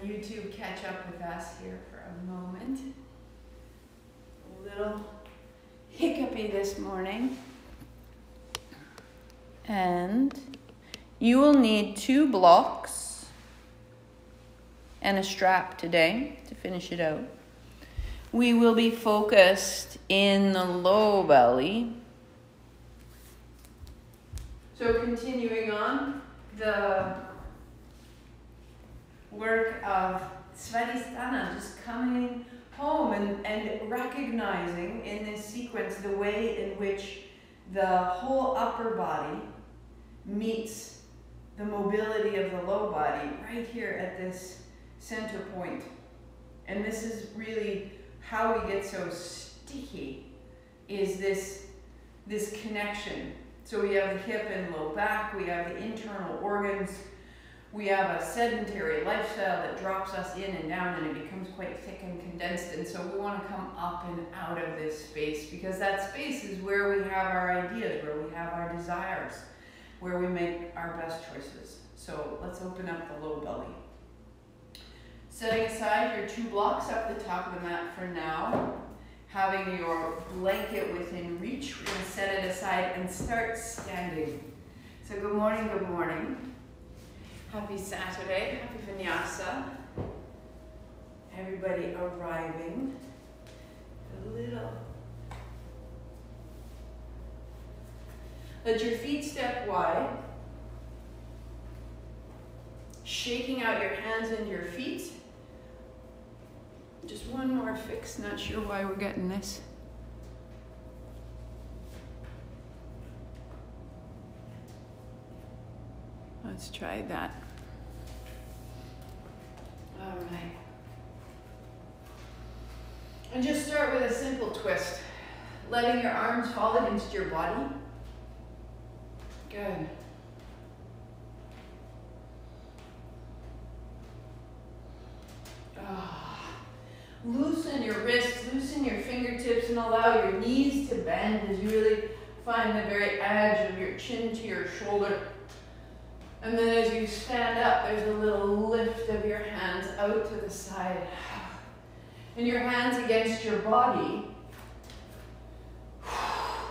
YouTube catch up with us here for a moment. A little hiccupy this morning. And you will need 2 blocks and a strap today to finish it out. We will be focused in the low belly. So continuing on the work of Svadhistana, just coming home and recognizing in this sequence the way in which the whole upper body meets the mobility of the low body right here at this center point. And this is really how we get so sticky, is this connection. So we have the hip and low back, we have the internal organs, we have a sedentary lifestyle that drops us in and down, and it becomes quite thick and condensed. And so we want to come up and out of this space, because that space is where we have our ideas, where we have our desires, where we make our best choices. So let's open up the low belly. Setting aside your 2 blocks up the top of the mat for now. Having your blanket within reach, we're going to set it aside and start standing. So good morning, good morning. Happy Saturday, happy VINYASA. Everybody arriving. A little. Let your feet step wide. Shaking out your hands into your feet. Just one more fix, not sure why we're getting this. Let's try that. All right. And just start with a simple twist. Letting your arms fall against your body. Good. Loosen your wrists, loosen your fingertips, and allow your knees to bend as you really find the very edge of your chin to your shoulder. And then as you stand up, there's a little lift of your hands out to the side. And your hands against your body,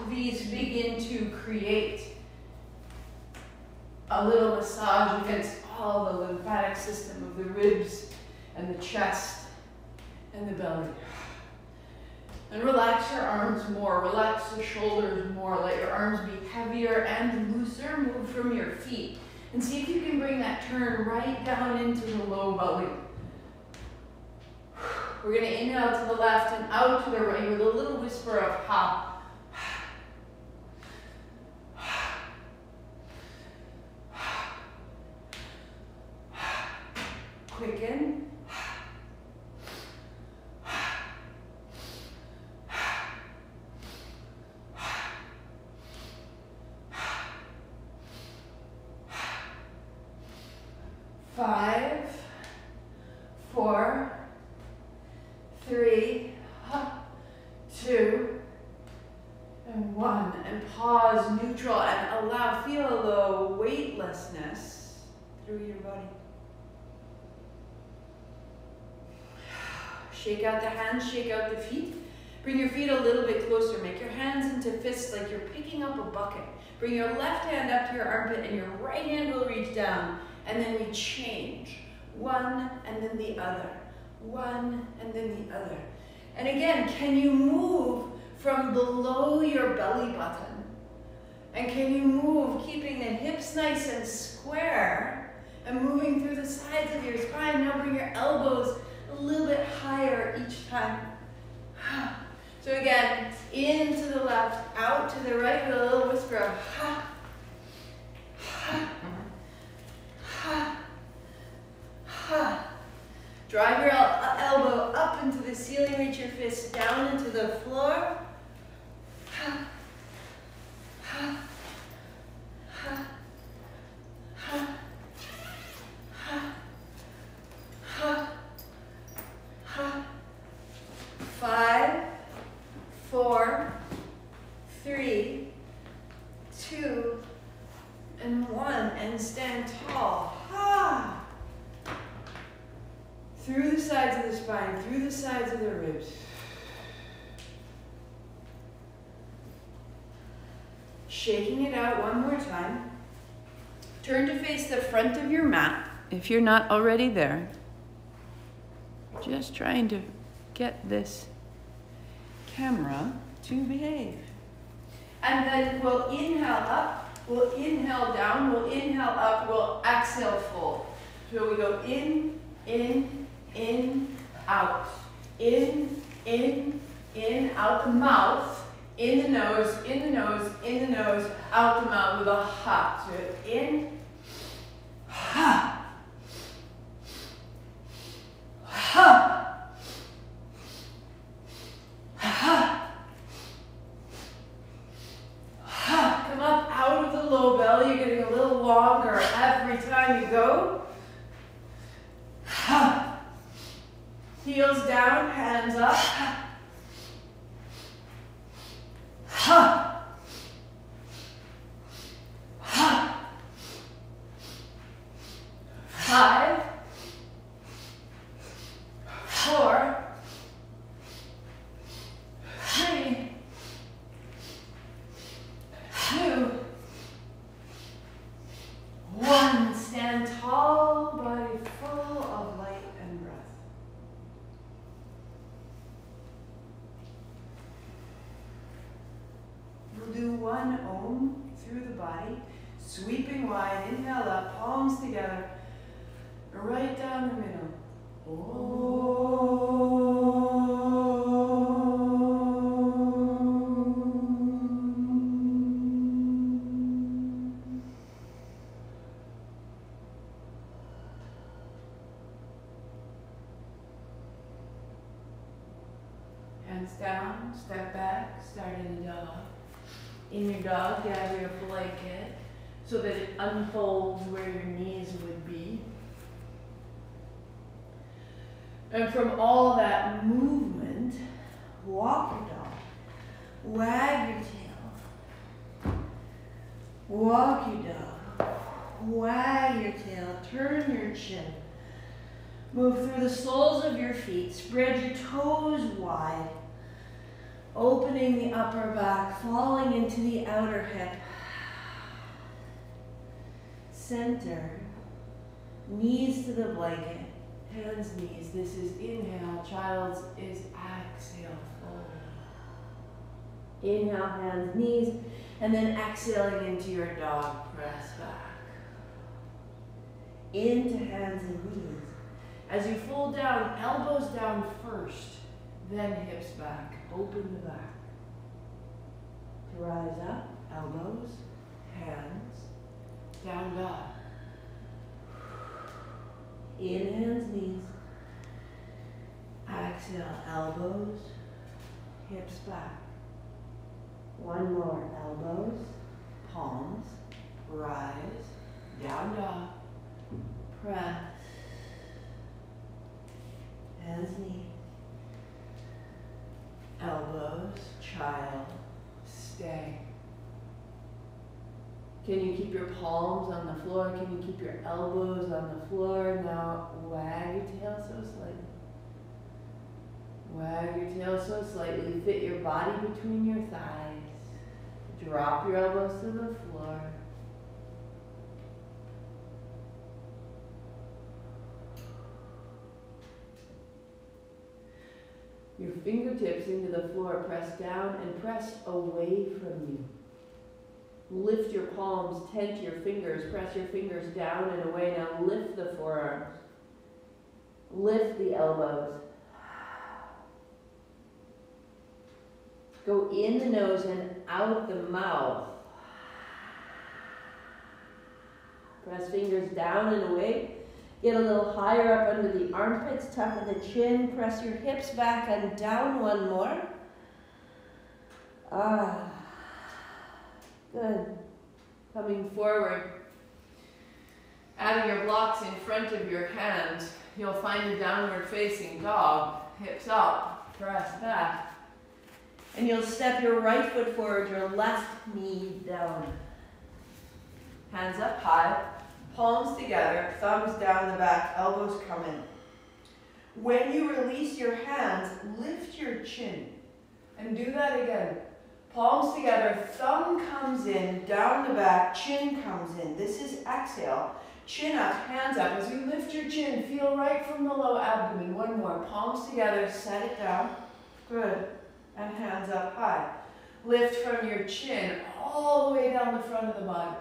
these begin to create a little massage against all the lymphatic system of the ribs and the chest and the belly. And relax your arms more, relax the shoulders more, let your arms be heavier and looser. Move from your feet and see if you can bring that turn right down into the low belly. We're going to inhale to the left and out to the right with a little whisper of ha. Quicken. 5, 4, 3, 2, and 1. And pause, neutral, and allow, feel the weightlessness through your body. Shake out the hands, shake out the feet. Bring your feet a little bit closer. Make your hands into fists like you're picking up a bucket. Bring your left hand up to your armpit and your right hand will reach down. And then we change. One and then the other. One and then the other. And again, can you move from below your belly button? And can you move keeping the hips nice and square and moving through the sides of your spine? Now bring your elbows a little bit higher each time. So again, in to the left, out to the right with a little whisper of ha, ha, ha, ha. Drive your elbow up into the ceiling, reach your fist down into the floor. Ha, ha, ha, ha, ha, ha, ha. 5, 4, 3, 2, and 1, and stand tall. Ha. through the sides of the spine, through the sides of the ribs. Shaking it out one more time. Turn to face the front of your mat if you're not already there. Just trying to get this camera to behave. And then we'll inhale up, we'll inhale down, we'll inhale up, we'll exhale fold. So we go in, out. In, out the mouth. In the nose, in the nose, in the nose, out the mouth with a ha. So in, ha, ha, ha, ha. Come up out of the low belly. You're getting a little longer every time you go. Ha. Heels down, hands up. Ha! Ha! 5, 4, 3, 2, 1. Stand tall, body full of light and breath. We'll do one Om through the body, sweeping wide, inhale up, palms together, right down the middle. Om. Hands down, step back, start in a dog. In your dog, gather your blanket so that it unfolds where your knees would be. And from all that movement, walk your dog. Wag your tail. Walk your dog. Wag your tail. Turn your chin. Move through the soles of your feet. Spread your toes wide. Opening the upper back, falling into the outer hip. Center. Knees to the blanket. Hands, knees. This is inhale. Child's is exhale. Fold. Inhale, hands, knees. And then exhaling into your dog. Press back. Into hands and knees. As you fold down, elbows down first. Then hips back. Open the back. To rise up, elbows, hands, down dog. In hands, knees. Exhale, elbows, hips back. One more, elbows, palms, rise, down dog, press, hands, knees. Elbows, child, stay. Can you keep your palms on the floor? Can you keep your elbows on the floor? Now wag your tail so slightly. Wag your tail so slightly. Fit your body between your thighs. Drop your elbows to the floor. Your fingertips into the floor, press down and press away from you. Lift your palms, tent your fingers, press your fingers down and away. Now lift the forearms. Lift the elbows. Go in the nose and out the mouth. Press fingers down and away. Get a little higher up under the armpits, tuck in the chin, press your hips back and down one more. Good. Coming forward. Adding your blocks in front of your hands, you'll find a downward facing dog. Hips up, press back. And you'll step your right foot forward, your left knee down. Hands up high. Palms together, thumbs down the back, elbows come in. When you release your hands, lift your chin. And do that again. Palms together, thumb comes in, down the back, chin comes in. This is exhale. Chin up, hands up. As you lift your chin, feel right from the low abdomen. One more. Palms together, set it down. Good. And hands up high. Lift from your chin all the way down the front of the body.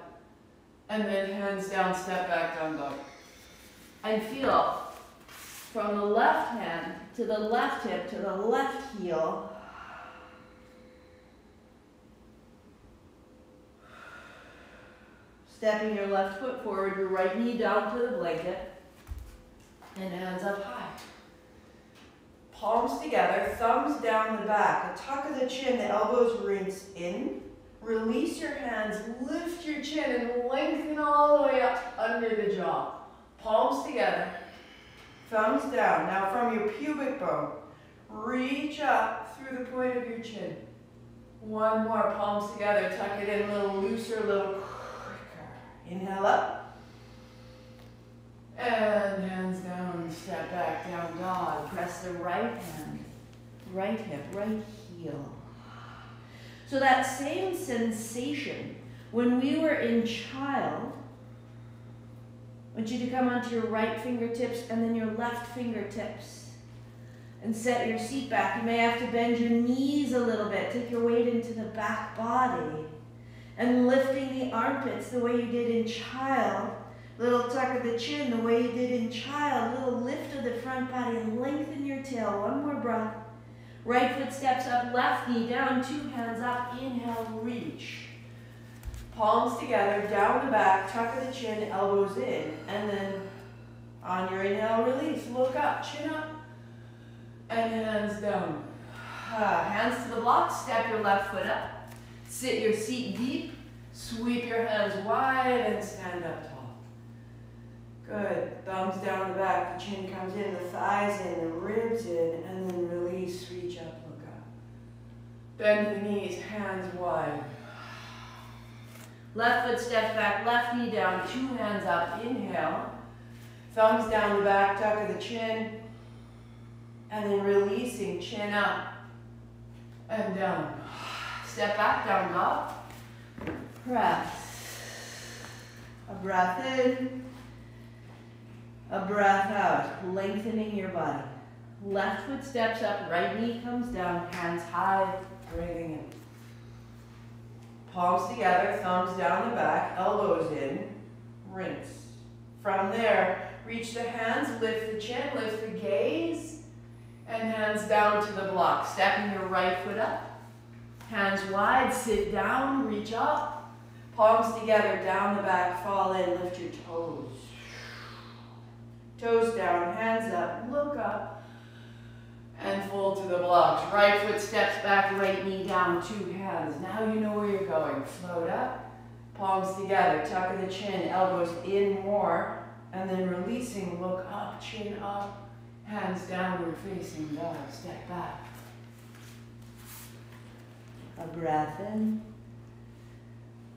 And then hands down, step back, down dog. And feel from the left hand to the left hip to the left heel. Stepping your left foot forward, your right knee down to the blanket. And hands up high. Palms together, thumbs down the back. A tuck of the chin, the elbows rinse in. Release your hands, lift your chin, and lengthen all the way up under the jaw. Palms together, thumbs down. Now from your pubic bone, reach up through the point of your chin. One more, palms together, tuck it in a little looser, a little quicker. Inhale up. And hands down, step back, down dog. Press the right hand, right hip, right heel. So that same sensation, when we were in child, I want you to come onto your right fingertips and then your left fingertips. And set your seat back. You may have to bend your knees a little bit. Take your weight into the back body. And lifting the armpits the way you did in child. Little tuck of the chin the way you did in child. Little lift of the front body and lengthen your tail. One more breath. Right foot steps up, left knee down, two hands up. Inhale, reach. Palms together, down the back, tuck of the chin, elbows in. And then on your inhale, release. Look up, chin up. And hands down. Hands to the block, step your left foot up. Sit your seat deep, sweep your hands wide and stand up tall. Good, thumbs down the back, the chin comes in, the thighs in, the ribs in, and then release, reach up, look up. Bend the knees, hands wide. Left foot steps back, left knee down, two hands up, inhale. Thumbs down the back, tuck of the chin. And then releasing, chin up and down. Step back, down dog. Press. A breath in, a breath out. Lengthening your body. Left foot steps up, right knee comes down, hands high, breathing in. Palms together, thumbs down the back, elbows in, rinse. From there, reach the hands, lift the chin, lift the gaze. And hands down to the block. Stepping your right foot up. Hands wide, sit down, reach up. Palms together, down the back, fall in, lift your toes. Toes down, hands up, look up. And fold to the blocks. Right foot steps back, right knee down, two hands. Now you know where you're going. Float up, palms together, tuck of the chin, elbows in more. And then releasing, look up, chin up. Hands downward facing dog, step back. A breath in,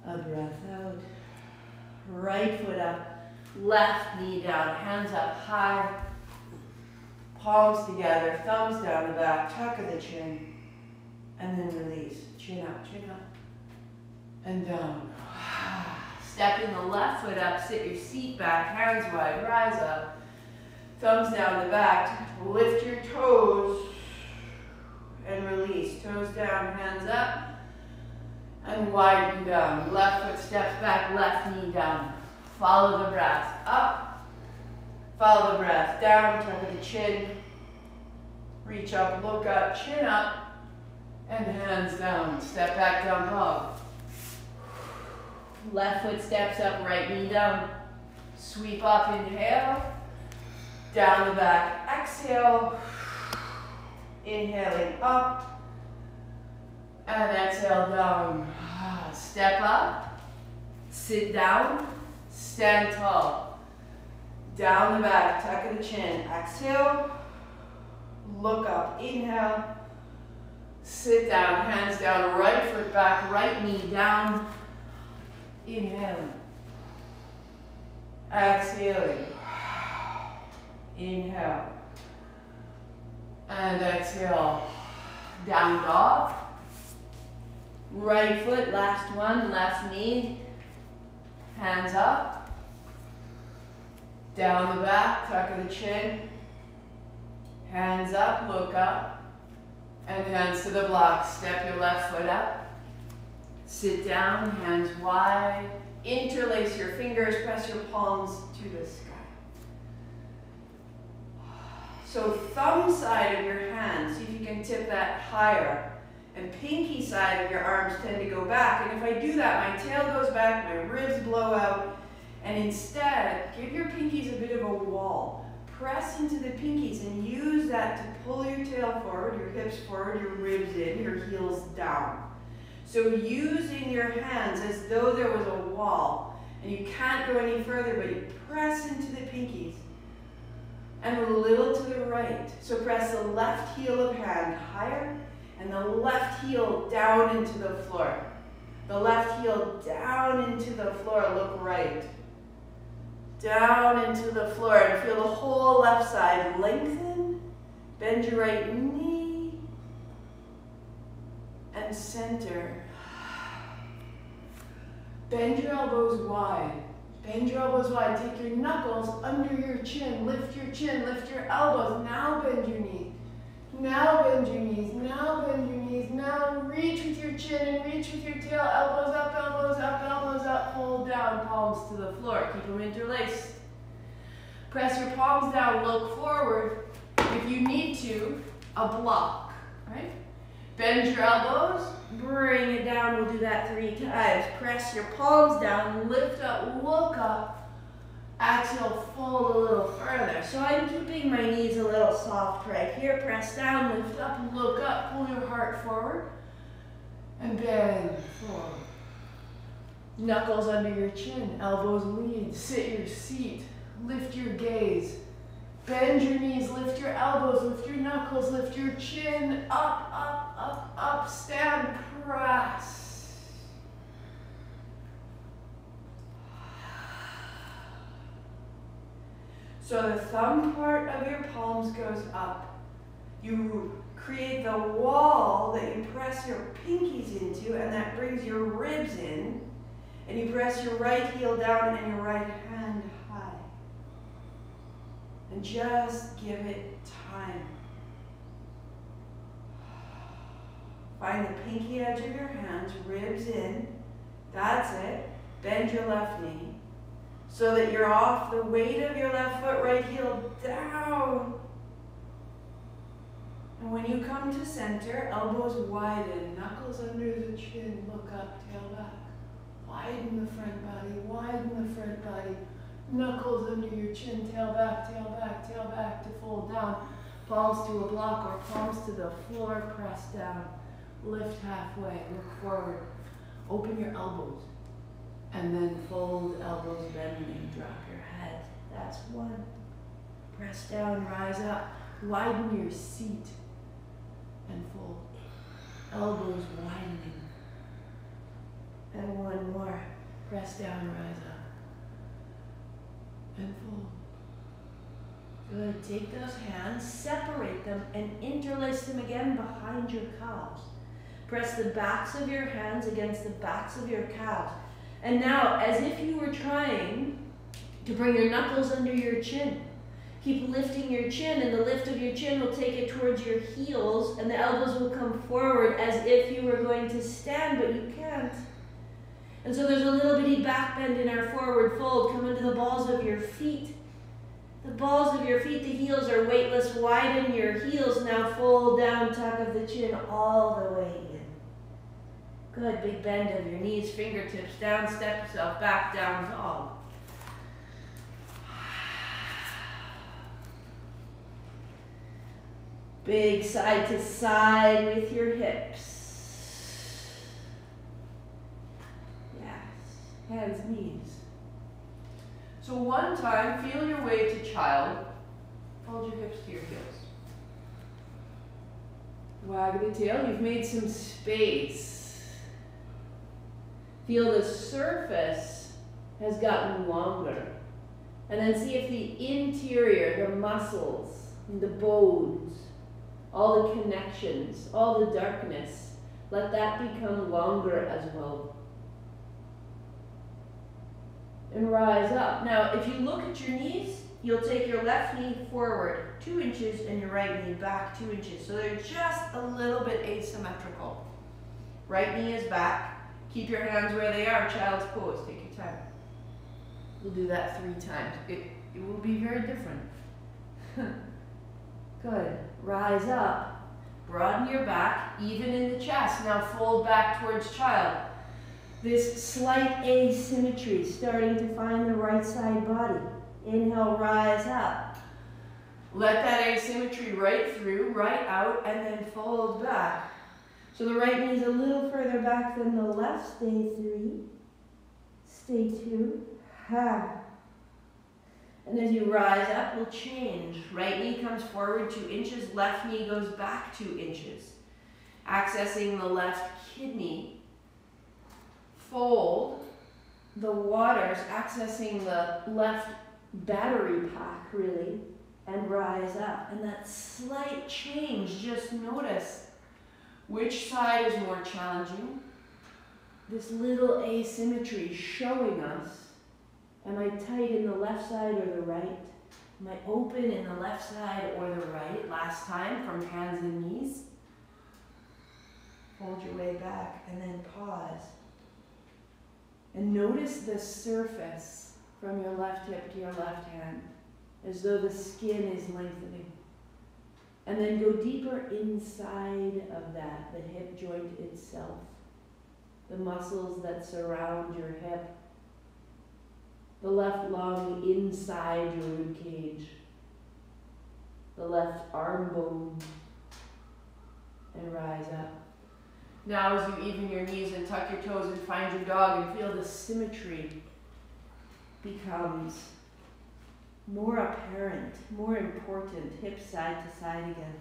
a breath out. Right foot up, left knee down, hands up high. Palms together, thumbs down the back, tuck of the chin. And then release, chin up, and down. Stepping the left foot up, sit your seat back, hands wide, rise up. Thumbs down the back, lift your toes and release. Toes down, hands up, and widen down. Left foot steps back, left knee down. Follow the breath up, follow the breath down, tuck of the chin. Reach up, look up, chin up, and hands down. Step back, down dog. Left foot steps up, right knee down. Sweep up, inhale. Down the back, exhale, inhaling up, and exhale down. Step up, sit down, stand tall. Down the back, tuck of the chin, exhale, look up, inhale, sit down, hands down, right foot back, right knee down, inhaling, exhaling. Inhale. And exhale, down dog. Right foot, last one, left knee. Hands up. Down the back, tuck of the chin. Hands up, look up. And hands to the block. Step your left foot up. Sit down, hands wide. Interlace your fingers, press your palms to the sky. So thumb side of your hand, see if you can tip that higher. And pinky side of your arms tend to go back. And if I do that, my tail goes back, my ribs blow out. And instead, give your pinkies a bit of a wall. Press into the pinkies and use that to pull your tail forward, your hips forward, your ribs in, your heels down. So using your hands as though there was a wall. And you can't go any further, but you press into the pinkies. And a little to the right. So press the left heel of hand higher and the left heel down into the floor. The left heel down into the floor, look right. Down into the floor and feel the whole left side lengthen. Bend your right knee and center. Bend your elbows wide. Bend your elbows wide. Take your knuckles under your chin. Lift your elbows. Now bend your knees. Now bend your knees. Now bend your knees. Now reach with your chin and reach with your tail. Elbows up, elbows up, elbows up. Hold down, palms to the floor. Keep them interlaced. Press your palms down. Look forward. If you need to, a block, right? Bend your elbows. Bring it down. We'll do that 3 times. Press your palms down. Lift up. Look up. Exhale. Fold a little further. So I'm keeping my knees a little soft right here. Press down. Lift up. Look up. Pull your heart forward. And bend forward. Knuckles under your chin. Elbows lead. Sit your seat. Lift your gaze. Bend your knees, lift your elbows, lift your knuckles, lift your chin, up, up, up, up, stand, press. So the thumb part of your palms goes up. You create the wall that you press your pinkies into, and that brings your ribs in, and you press your right heel down and your right hand high. And just give it time. Find the pinky edge of your hands, ribs in. That's it. Bend your left knee so that you're off the weight of your left foot, right heel down. And when you come to center, elbows widen, knuckles under the chin, look up, tail back. Widen the front body, widen the front body. Knuckles under your chin, tail back, to fold down. Palms to a block or palms to the floor, press down. Lift halfway, look forward. Open your elbows. And then fold, elbows bending, drop your head. That's 1. Press down, rise up. Widen your seat and fold. Elbows widening. And 1 more. Press down, rise up. And fold. Good. Take those hands, separate them, and interlace them again behind your calves. Press the backs of your hands against the backs of your calves. And now, as if you were trying to bring your knuckles under your chin, keep lifting your chin, and the lift of your chin will take it towards your heels, and the elbows will come forward as if you were going to stand, but you can't. And so there's a little bitty back bend in our forward fold. Come into the balls of your feet. The balls of your feet, the heels are weightless. Widen your heels. Now fold down, tuck of the chin all the way in. Good, big bend of your knees, fingertips down, step yourself back, down dog. Big side to side with your hips. Hands, knees. So 1 time, feel your way to child. Fold your hips to your heels. Wag the tail. You've made some space. Feel the surface has gotten longer. And then see if the interior, the muscles, and the bones all the connections, all the darkness, let that become longer as well. And rise up. Now, if you look at your knees, you'll take your left knee forward 2 inches and your right knee back 2 inches. So they're just a little bit asymmetrical. Right knee is back. Keep your hands where they are, child's pose. Take your time. We'll do that 3 times. It will be very different. Good. Rise up. Broaden your back, even in the chest. Now fold back towards child. This slight asymmetry, starting to find the right side body. Inhale, rise up. Let that asymmetry right through, right out, and then fold back. So the right knee is a little further back than the left. Stay 3. Stay 2. Ha. And as you rise up, we'll change. Right knee comes forward 2 inches. Left knee goes back 2 inches. Accessing the left kidney. Fold the waters, accessing the left battery pack, really, and rise up. And that slight change, just notice which side is more challenging. This little asymmetry showing us, am I tight in the left side or the right? Am I open in the left side or the right? Last time, from hands and knees. Hold your way back and then pause. And notice the surface from your left hip to your left hand, as though the skin is lengthening. And then go deeper inside of that, the hip joint itself, the muscles that surround your hip, the left lung inside your rib cage, the left arm bone, and rise up. Now as you even your knees and tuck your toes and find your dog and feel the symmetry becomes more apparent, more important, hip side to side again.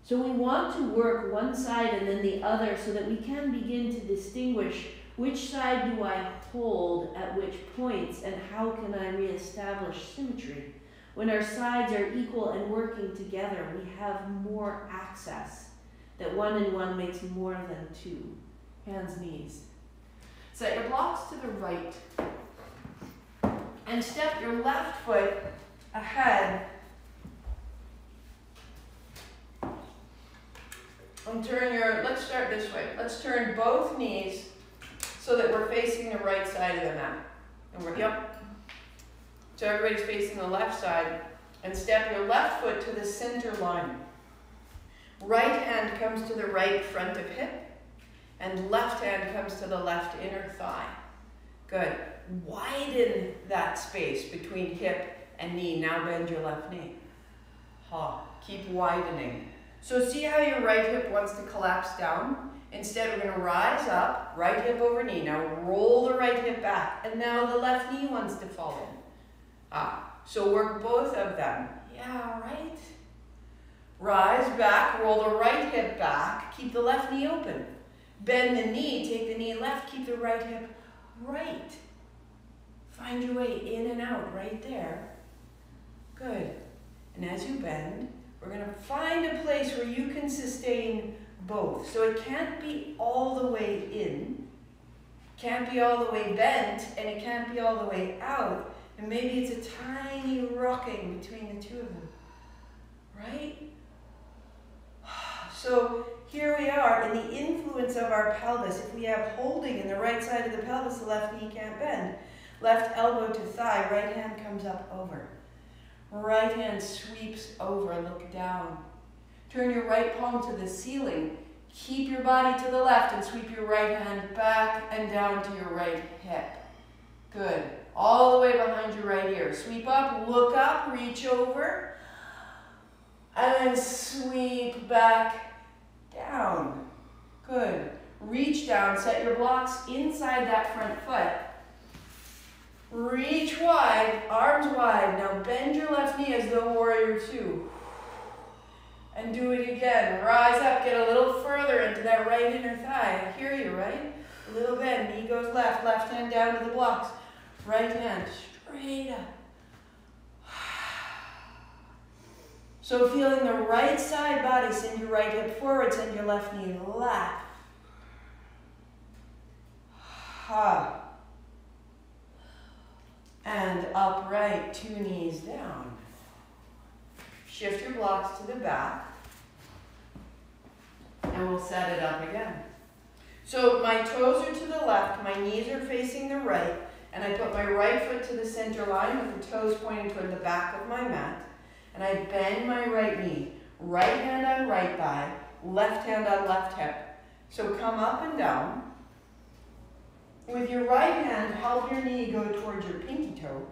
So we want to work one side and then the other so that we can begin to distinguish which side do I hold at which points and how can I reestablish symmetry. When our sides are equal and working together, we have more access. That 1 and 1 makes more than 2. Hands, knees. Set your blocks to the right. And step your left foot ahead. And turn your, let's start this way. Let's turn both knees so that we're facing the right side of the mat. And we're, yep. So everybody's facing the left side. And step your left foot to the center line. Right hand comes to the right front of hip, and left hand comes to the left inner thigh. Good. Widen that space between hip and knee. Now bend your left knee. Ha. Keep widening. So see how your right hip wants to collapse down? Instead, we're going to rise up, right hip over knee. Now roll the right hip back, and now the left knee wants to fall in. Ah. So work both of them. Yeah, right? Rise back, roll the right hip back, keep the left knee open. Bend the knee, take the knee left, keep the right hip right. Find your way in and out right there. Good. And as you bend, we're going to find a place where you can sustain both. So it can't be all the way in, can't be all the way bent, and it can't be all the way out. And maybe it's a tiny rocking between the two of them. Right? So here we are in the influence of our pelvis. If we have holding in the right side of the pelvis, the left knee can't bend. Left elbow to thigh, right hand comes up over. Right hand sweeps over, look down. Turn your right palm to the ceiling. Keep your body to the left and sweep your right hand back and down to your right hip. Good. All the way behind your right ear. Sweep up, look up, reach over. And then sweep back down. Good. Reach down, set your blocks inside that front foot. Reach wide, arms wide. Now bend your left knee as though warrior 2. And do it again. Rise up, get a little further into that right inner thigh. I hear you, right? A little bend, knee goes left, left hand down to the blocks. Right hand straight up. So feeling the right side body, send your right hip forward, send your left knee left. Ha. And upright, 2 knees down. Shift your blocks to the back. And we'll set it up again. So my toes are to the left, my knees are facing the right, and I put my right foot to the center line with the toes pointing toward the back of my mat. And I bend my right knee, right hand on right thigh, left hand on left hip. So come up and down. With your right hand, help your knee go towards your pinky toe.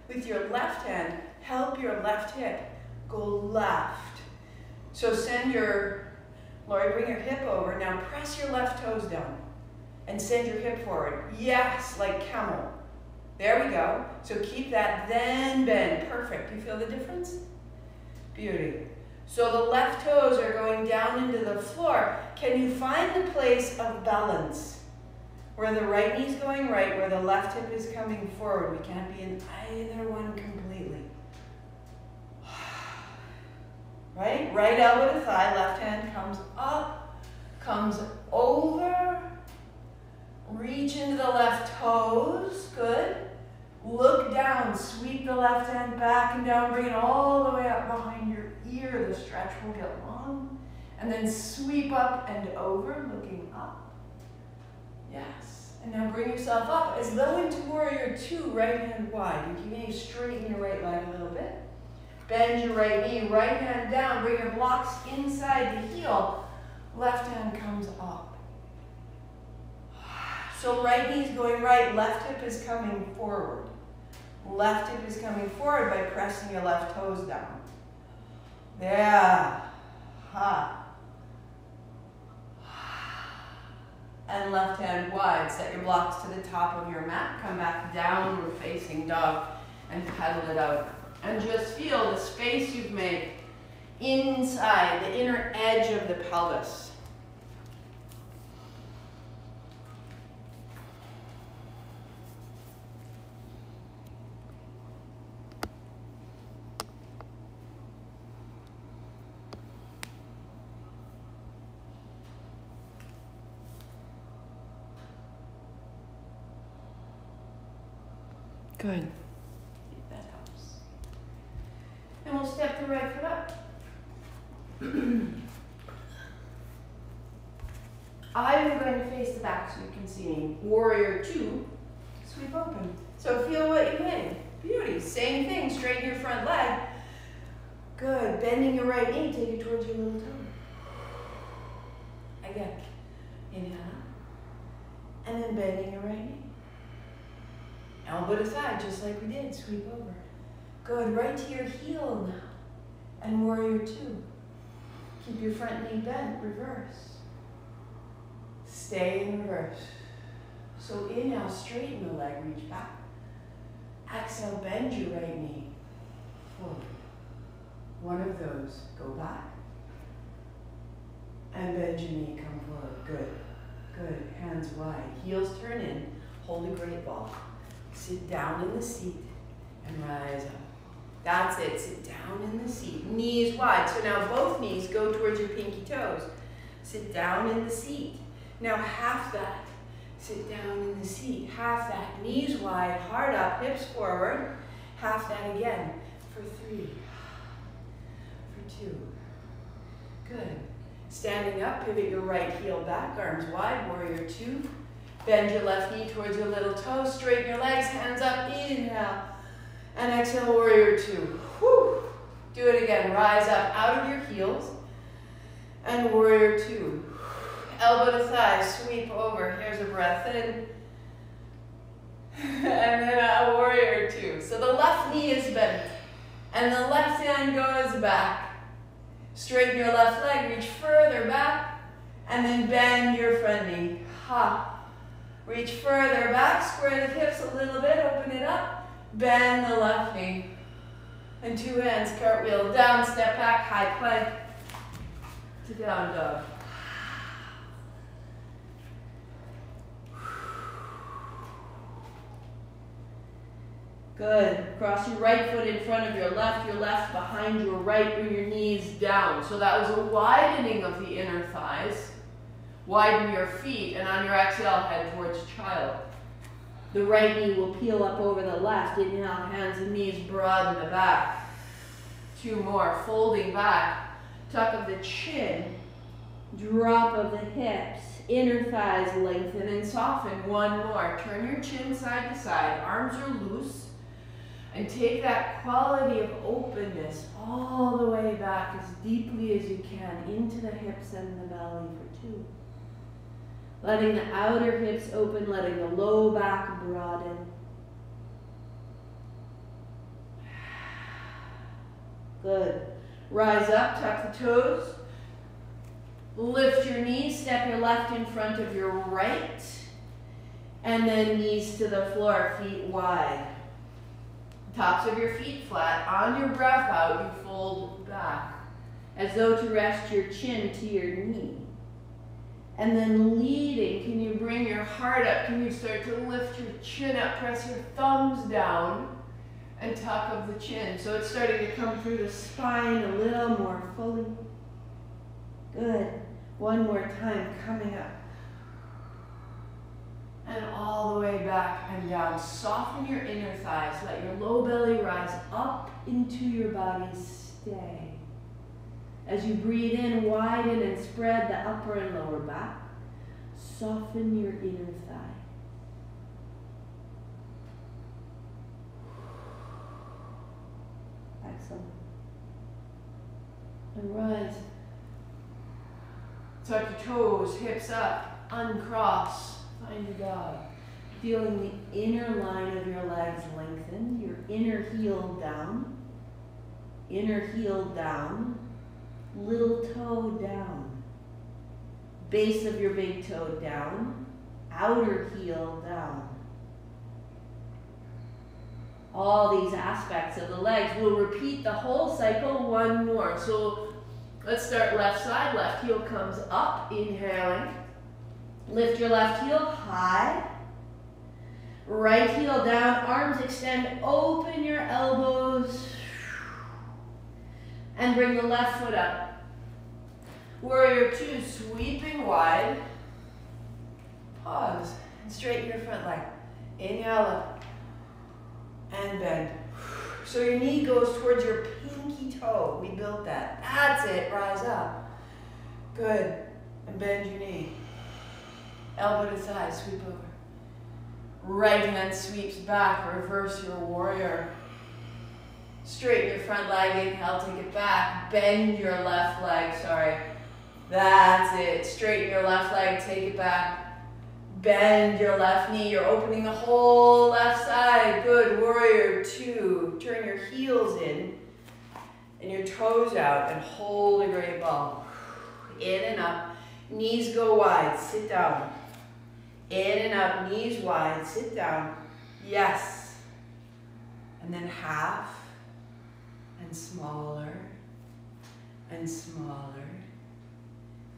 With your left hand, help your left hip go left. So send your, Lori, bring your hip over. Now press your left toes down and send your hip forward. Yes, like camel. There we go. So keep that, then bend. Perfect. You feel the difference? Beauty. So the left toes are going down into the floor. Can you find the place of balance? Where the right knee's going right, where the left hip is coming forward. We can't be in either one completely. Right? Right elbow to thigh, left hand comes up, comes over. Reach into the left toes. Good. Look down, sweep the left hand back and down, bring it all the way up behind your ear. The stretch will get long. And then sweep up and over, looking up. Yes. And now bring yourself up as though into warrior 2, right hand wide. You may straighten your right leg a little bit. Bend your right knee, right hand down. Bring your blocks inside the heel. Left hand comes up. So right knee's going right, left hip is coming forward. Left hip is coming forward by pressing your left toes down. There. Ha. And left hand wide. Set your blocks to the top of your mat. Come back downward facing dog and pedal it out. And just feel the space you've made inside, the inner edge of the pelvis. Good. That helps. And we'll step the right foot up. I'm going to face the back so you can see me. Warrior 2, sweep open. So feel what you made. Beauty. Same thing, straighten your front leg. Good. Bending your right knee, take it towards your little toe. Again. Inhale. And then bending your right knee. Elbow to thigh, just like we did. Sweep over. Good. Right to your heel now. And warrior 2. Keep your front knee bent. Reverse. Stay in reverse. So inhale, straighten the leg, reach back. Exhale, bend your right knee. Forward. One of those. Go back. And bend your knee, come forward. Good. Good. Hands wide. Heels turn in. Hold a great ball. Sit down in the seat and rise up. That's it. Sit down in the seat. Knees wide. So now both knees go towards your pinky toes. Sit down in the seat. Now half that. Sit down in the seat. Half that. Knees wide, heart up, hips forward. Half that again. For 3. For 2. Good. Standing up, pivot your right heel back, arms wide, warrior 2. Bend your left knee towards your little toe. Straighten your legs, hands up, inhale. And exhale, warrior 2. Whew. Do it again. Rise up out of your heels. And warrior 2. Elbow to thigh, sweep over. Here's a breath in. And then a warrior 2. So the left knee is bent. And the left hand goes back. Straighten your left leg, reach further back. And then bend your front knee. Ha. Reach further back, square the hips a little bit, open it up. Bend the left knee. And 2 hands, cartwheel down, step back, high plank to down dog. Good. Cross your right foot in front of your left behind your right. Bring your knees down. So that was a widening of the inner thighs. Widen your feet, and on your exhale, head towards child. The right knee will peel up over the left. Inhale, hands and knees broaden the back. 2 more. Folding back. Tuck of the chin. Drop of the hips. Inner thighs lengthen and soften. 1 more. Turn your chin side to side. Arms are loose. And take that quality of openness all the way back as deeply as you can into the hips and the belly for 2. Letting the outer hips open, letting the low back broaden. Good. Rise up, tuck the toes. Lift your knees, step your left in front of your right. And then knees to the floor, feet wide. Tops of your feet flat. On your breath out, you fold back. As though to rest your chin to your knee. And then leading, can you bring your heart up? Can you start to lift your chin up? Press your thumbs down and tuck of the chin. So it's starting to come through the spine a little more fully. Good. 1 more time, coming up. And all the way back and down. Soften your inner thighs. Let your low belly rise up into your body. Stay. As you breathe in, widen and spread the upper and lower back. Soften your inner thigh. Excellent. And rise. Tuck your toes, hips up, uncross. Find your dog. Feeling the inner line of your legs lengthen. Your inner heel down. Inner heel down. Little toe down. Base of your big toe down. Outer heel down. All these aspects of the legs. We'll repeat the whole cycle 1 more. So let's start left side. Left heel comes up, inhaling. Lift your left heel high. Right heel down, arms extend, open your elbows. And bring the left foot up. Warrior 2, sweeping wide. Pause and straighten your front leg. Inhale up and bend. So your knee goes towards your pinky toe. We built that. That's it, rise up. Good, and bend your knee. Elbow to thigh, sweep over. Right hand sweeps back, reverse your warrior. Straighten your front leg, inhale, take it back. Bend your left leg, sorry. That's it. Straighten your left leg, take it back. Bend your left knee, you're opening the whole left side. Good, warrior 2. Turn your heels in and your toes out and hold a great ball. In and up, knees go wide, sit down. In and up, knees wide, sit down. Yes. And then half, and smaller, and smaller.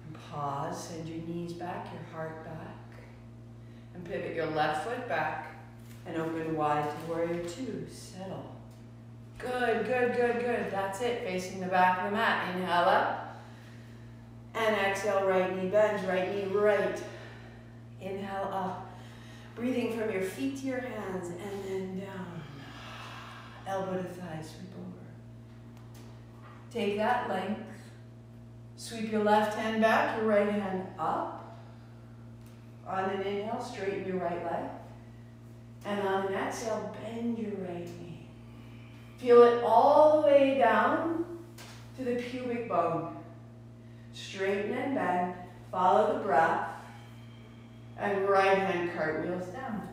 And pause, send your knees back, your heart back. And pivot your left foot back, and open wide to warrior 2. Settle. Good, good, good, good. That's it, facing the back of the mat. Inhale up, and exhale, right knee bends, right knee right. Inhale up, breathing from your feet to your hands, and then down. Elbow to thigh, sweep over. Take that length. Sweep your left hand back, your right hand up. On an inhale, straighten your right leg. And on an exhale, bend your right knee. Feel it all the way down to the pubic bone. Straighten and bend, follow the breath. And right hand cartwheels down.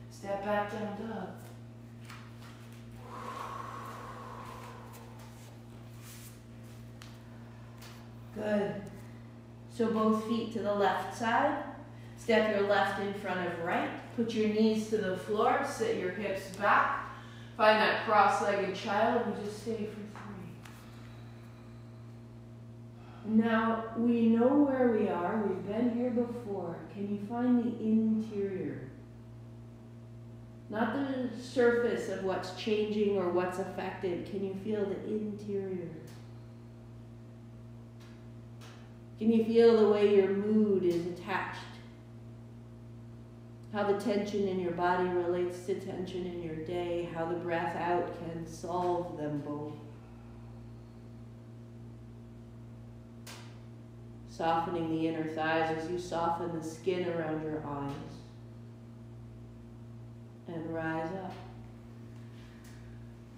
Step back, down dog. Good. So both feet to the left side. Step your left in front of right. Put your knees to the floor. Sit your hips back. Find that cross-legged child and just stay for 3. Now, we know where we are. We've been here before. Can you find the interior? Not the surface of what's changing or what's affected. Can you feel the interior? Can you feel the way your mood is attached? How the tension in your body relates to tension in your day, how the breath out can solve them both. Softening the inner thighs as you soften the skin around your eyes. And rise up.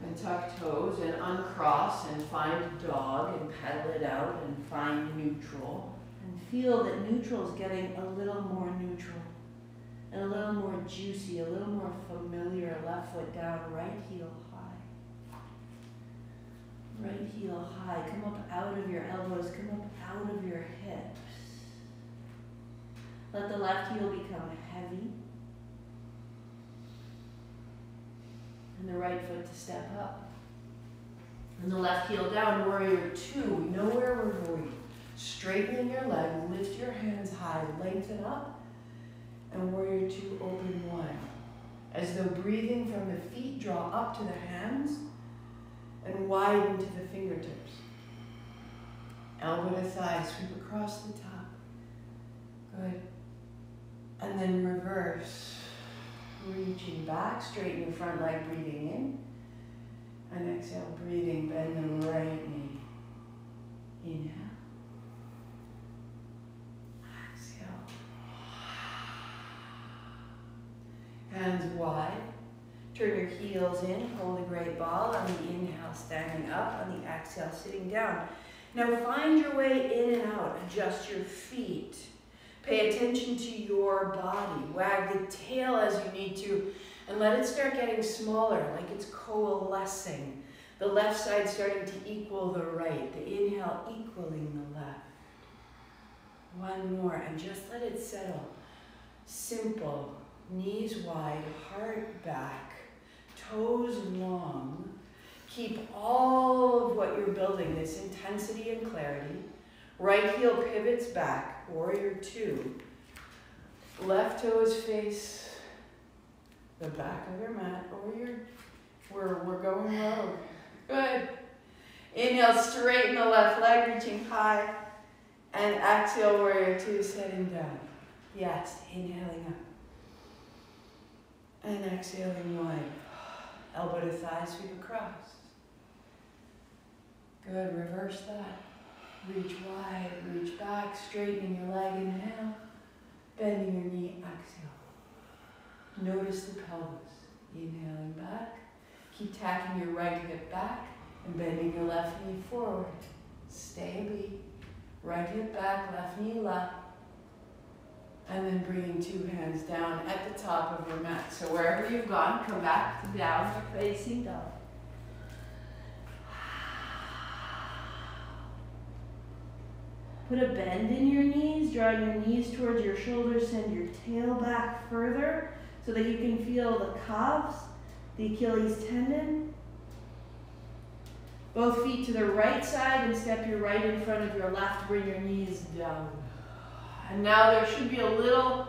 And tuck toes and uncross and find dog and pedal it out and find neutral. And feel that neutral is getting a little more neutral. And a little more juicy, a little more familiar. Left foot down, right heel high. Right heel high. Come up out of your elbows. Come up out of your hips. Let the left heel become heavy. And the right foot to step up. And the left heel down, warrior two. We know where we're going. Straightening your leg, lift your hands high, lengthen up. And warrior two, open wide. As though breathing from the feet, draw up to the hands and widen to the fingertips. Elbow to thigh, sweep across the top. Good. And then reverse. Reaching back, straighten your front leg, breathing in. And exhale, breathing, bend the right knee. Inhale. Exhale. Hands wide. Turn your heels in, hold a great ball. On the inhale, standing up. On the exhale, sitting down. Now find your way in and out. Adjust your feet. Pay attention to your body. Wag the tail as you need to. And let it start getting smaller, like it's coalescing. The left side starting to equal the right. The inhale equaling the left. One more, and just let it settle. Simple. Knees wide, heart back, toes long. Keep all of what you're building, this intensity and clarity. Right heel pivots back, warrior two. Left toes face the back of your mat, or we're going rogue. Good. Inhale, straighten the left leg, reaching high. And exhale, warrior two, setting down. Yes, inhaling up. And exhaling wide. Elbow to thigh, sweep across. Good, reverse that. Reach wide, reach back, straightening your leg, inhale. Bending your knee, exhale. Notice the pelvis. Inhaling back. Keep tacking your right hip back and bending your left knee forward. Stay a beat. Right hip back, left knee left. And then bringing two hands down at the top of your mat. So wherever you've gone, come back to down, facing dog. Put a bend in your knees, drawing your knees towards your shoulders, send your tail back further so that you can feel the calves, the Achilles tendon. Both feet to the right side and step your right in front of your left, bring your knees down. And now there should be a little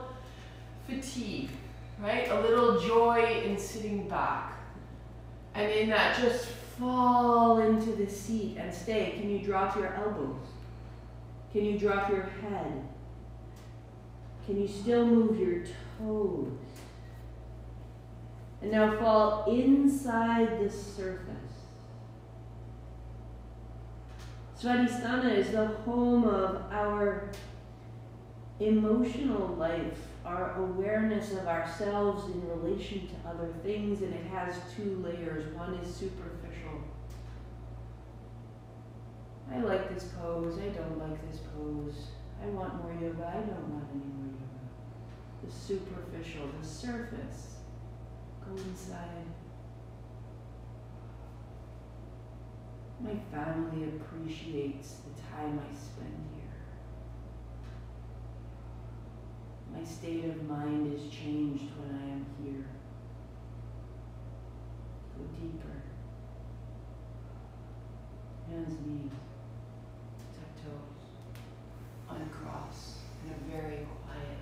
fatigue, right? A little joy in sitting back. And in that, just fall into the seat and stay. Can you drop your elbows? Can you drop your head? Can you still move your toes? And now fall inside the surface. Svadhistana is the home of our emotional life, our awareness of ourselves in relation to other things, and it has two layers. One is superficial. I like this pose, I don't like this pose. I want more yoga, I don't want any more yoga. The superficial, the surface. Go inside. My family appreciates the time I spend here. My state of mind is changed when I am here. Go deeper. Hands, knees, tuck toes, uncross, in a very quiet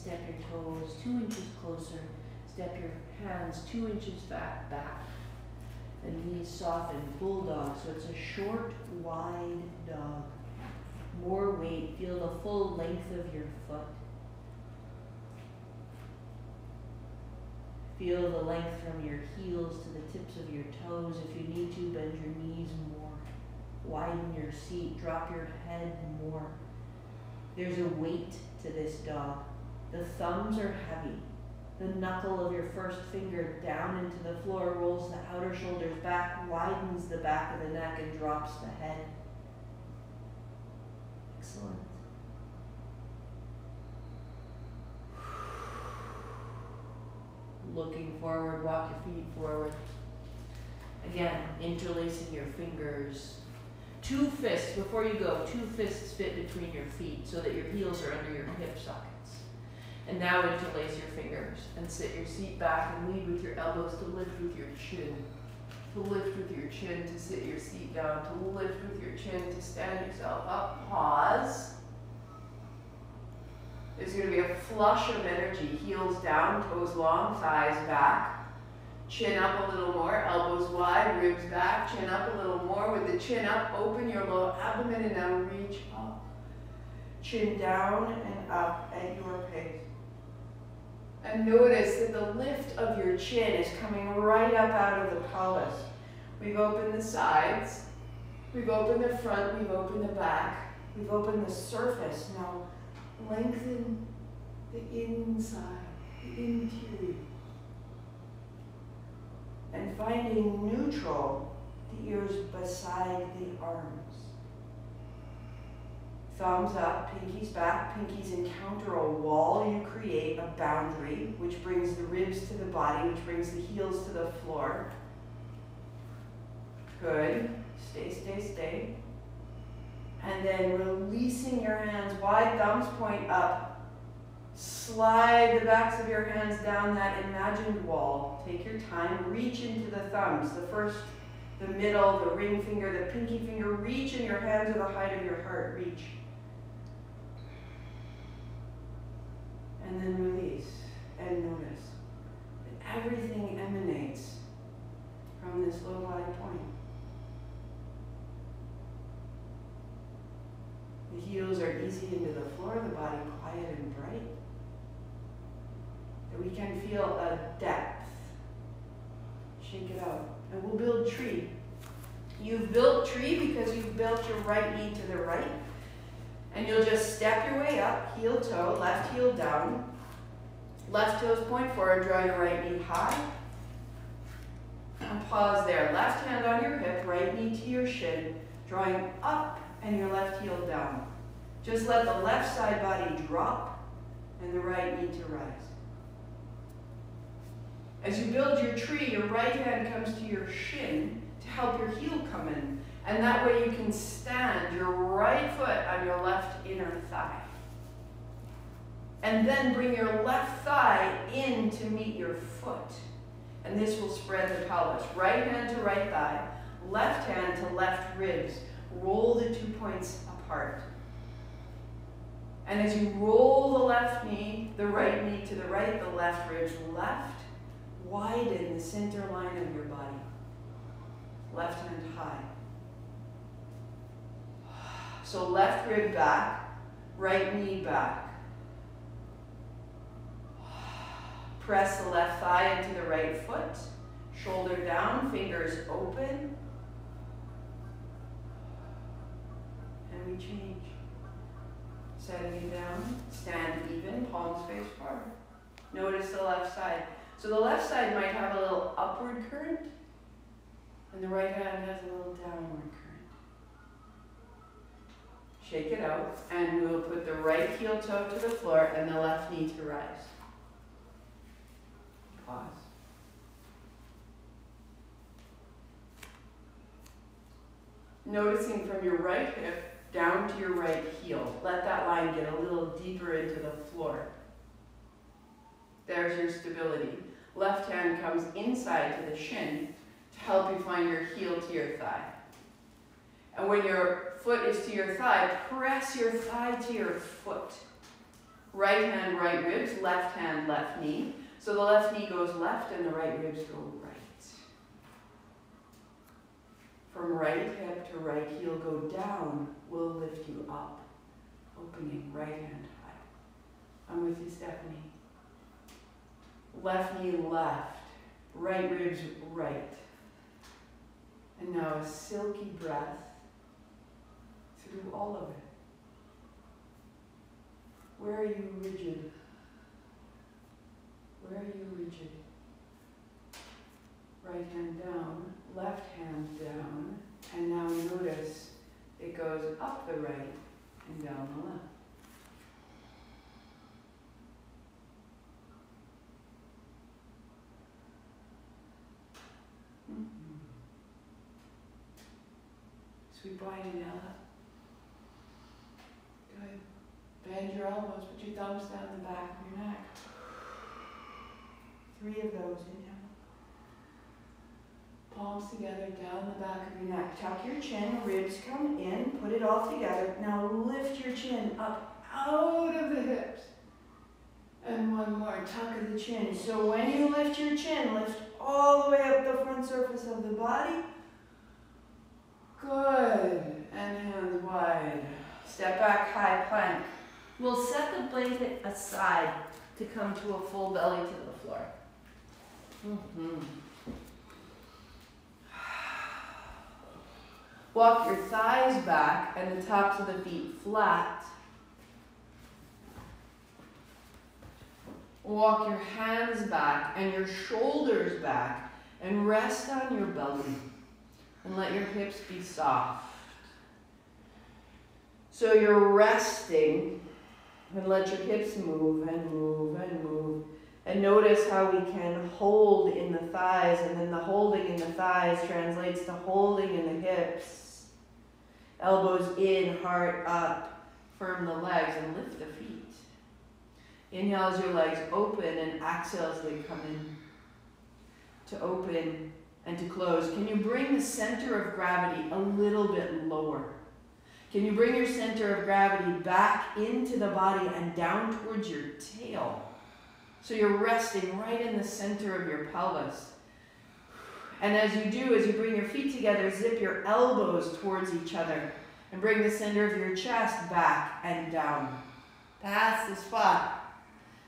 step your toes 2 inches closer. Step your hands 2 inches back. And knees soften, bulldog. So it's a short, wide dog. More weight, feel the full length of your foot. Feel the length from your heels to the tips of your toes. If you need to, bend your knees more. Widen your seat, drop your head more. There's a weight to this dog. The thumbs are heavy. The knuckle of your first finger down into the floor rolls the outer shoulders back, widens the back of the neck, and drops the head. Excellent. Looking forward, walk your feet forward. Again, interlacing your fingers. 2 fists, before you go, 2 fists fit between your feet so that your heels are under your hip sockets. And now interlace your fingers and sit your seat back and lead with your elbows to lift with your chin. To lift with your chin, to sit your seat down, to lift with your chin, to stand yourself up. Pause. There's going to be a flush of energy. Heels down, toes long, thighs back. Chin up a little more, elbows wide, ribs back, chin up a little more. With the chin up, open your lower abdomen and now reach up. Chin down and up at your pace. And notice that the lift of your chin is coming right up out of the pelvis. We've opened the sides, we've opened the front, we've opened the back, we've opened the surface. Now lengthen the inside, the interior. And finding neutral, the ears beside the arms. Thumbs up, pinkies back, pinkies encounter a wall. You create a boundary, which brings the ribs to the body, which brings the heels to the floor. Good. Stay, stay, stay. And then releasing your hands wide, thumbs point up. Slide the backs of your hands down that imagined wall. Take your time, reach into the thumbs. The first, the middle, the ring finger, the pinky finger. Reach in your hands to the height of your heart. Reach. And then release and notice that everything emanates from this low body point. The heels are easy into the floor, the body quiet and bright. That we can feel a depth. Shake it out. And we'll build tree. You've built tree because you've built your right knee to the right. And you'll just step your way up, heel toe, left heel down. Left toes point forward, draw your right knee high. And pause there. Left hand on your hip, right knee to your shin, drawing up and your left heel down. Just let the left side body drop and the right knee to rise. As you build your tree, your right hand comes to your shin to help your heel come in. And that way you can stand your right foot on your left inner thigh. And then bring your left thigh in to meet your foot. And this will spread the pelvis. Right hand to right thigh, left hand to left ribs. Roll the 2 points apart. And as you roll the left knee, the right knee to the right, the left ribs left, widen the center line of your body. Left hand high. So left rib back, right knee back. Press the left thigh into the right foot. Shoulder down, fingers open. And we change. Setting it down, stand even, palms face forward. Notice the left side. So the left side might have a little upward current, and the right hand has a little downward current. Shake it out, and we'll put the right heel toe to the floor and the left knee to rise. Pause. Noticing from your right hip down to your right heel. Let that line get a little deeper into the floor. There's your stability. Left hand comes inside to the shin to help you find your heel to your thigh. And when your foot is to your thigh, press your thigh to your foot. Right hand, right ribs, left hand, left knee. So the left knee goes left and the right ribs go right. From right hip to right heel, go down, will lift you up. Opening, right hand high. I'm with you, Stephanie. Left knee left, right ribs right. And now a silky breath through all of it. Where are you rigid? Where are you rigid? Right hand down, left hand down, and now notice it goes up the right and down the left. Sweet boy, inhale up. Good. Bend your elbows, put your thumbs down the back of your neck. 3 of those, inhale. Palms together, down the back of your neck. Tuck your chin, ribs come in, put it all together. Now lift your chin up out of the hips. And one more, tuck of the chin. So when you lift your chin, lift all the way up the front surface of the body. Good. And hands wide. Step back, high plank. We'll set the blanket aside to come to a full belly to the floor. Walk your thighs back and the tops of the feet flat. Walk your hands back and your shoulders back and rest on your belly and let your hips be soft. So you're resting and let your hips move and move and move. And notice how we can hold in the thighs, and then the holding in the thighs translates to holding in the hips. Elbows in, heart up, firm the legs and lift the feet. Inhale as your legs open and exhale as they come in. To open and to close. Can you bring the center of gravity a little bit lower? Can you bring your center of gravity back into the body and down towards your tail? So you're resting right in the center of your pelvis. And as you do, as you bring your feet together, zip your elbows towards each other and bring the center of your chest back and down. Past the spot.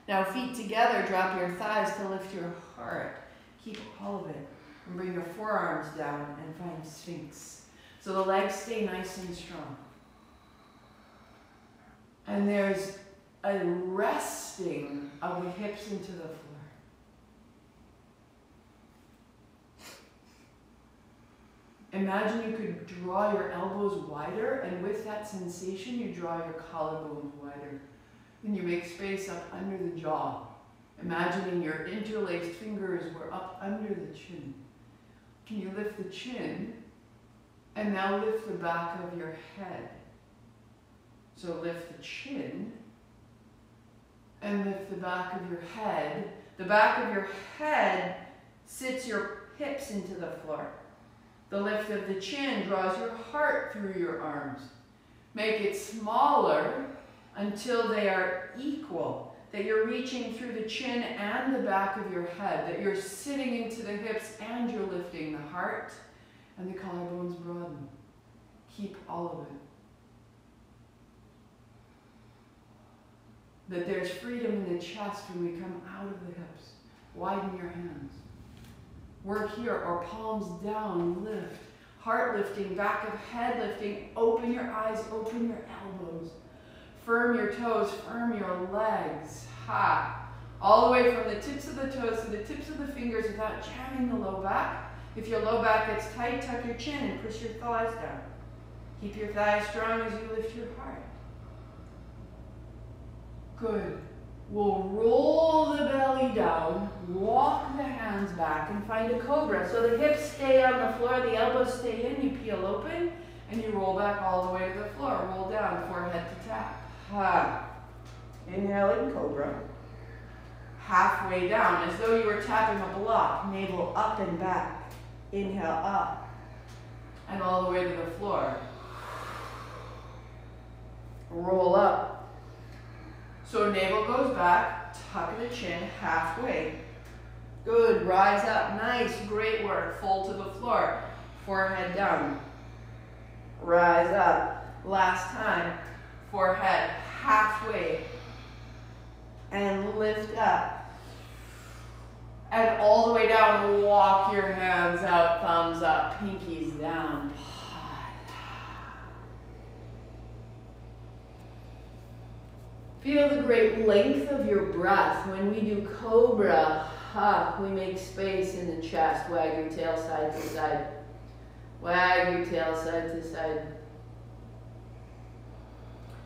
Now feet together, drop your thighs to lift your heart. Keep all of it. And bring your forearms down and find Sphinx. So the legs stay nice and strong. And there's a resting of the hips into the floor. Imagine you could draw your elbows wider, and with that sensation, you draw your collarbones wider. And you make space up under the jaw. Imagining your interlaced fingers were up under the chin. Can you lift the chin? And now lift the back of your head. So lift the chin and lift the back of your head. The back of your head sits your hips into the floor. The lift of the chin draws your heart through your arms. Make it smaller until they are equal, that you're reaching through the chin and the back of your head, that you're sitting into the hips and you're lifting the heart, and the collarbones broaden. Keep all of it. That there's freedom in the chest when we come out of the hips. Widen your hands. Work here, or palms down, lift. Heart lifting, back of head lifting. Open your eyes, open your elbows. Firm your toes, firm your legs. Ha! All the way from the tips of the toes to the tips of the fingers without jamming the low back. If your low back gets tight, tuck your chin and push your thighs down. Keep your thighs strong as you lift your heart. Good. We'll roll the belly down, walk the hands back, and find a cobra. So the hips stay on the floor, the elbows stay in, you peel open, and you roll back all the way to the floor. Roll down, forehead to tap. Ha. Inhale in cobra. Halfway down, as though you were tapping a block, navel up and back. Inhale up, and all the way to the floor. Roll up. So navel goes back, tuck the chin halfway. Good, rise up, nice, great work. Fold to the floor, forehead down. Rise up, last time, forehead halfway. And lift up. And all the way down, walk your hands out, thumbs up, pinkies down. Feel the great length of your breath. When we do Cobra, we make space in the chest. Wag your tail side to side. Wag your tail side to side.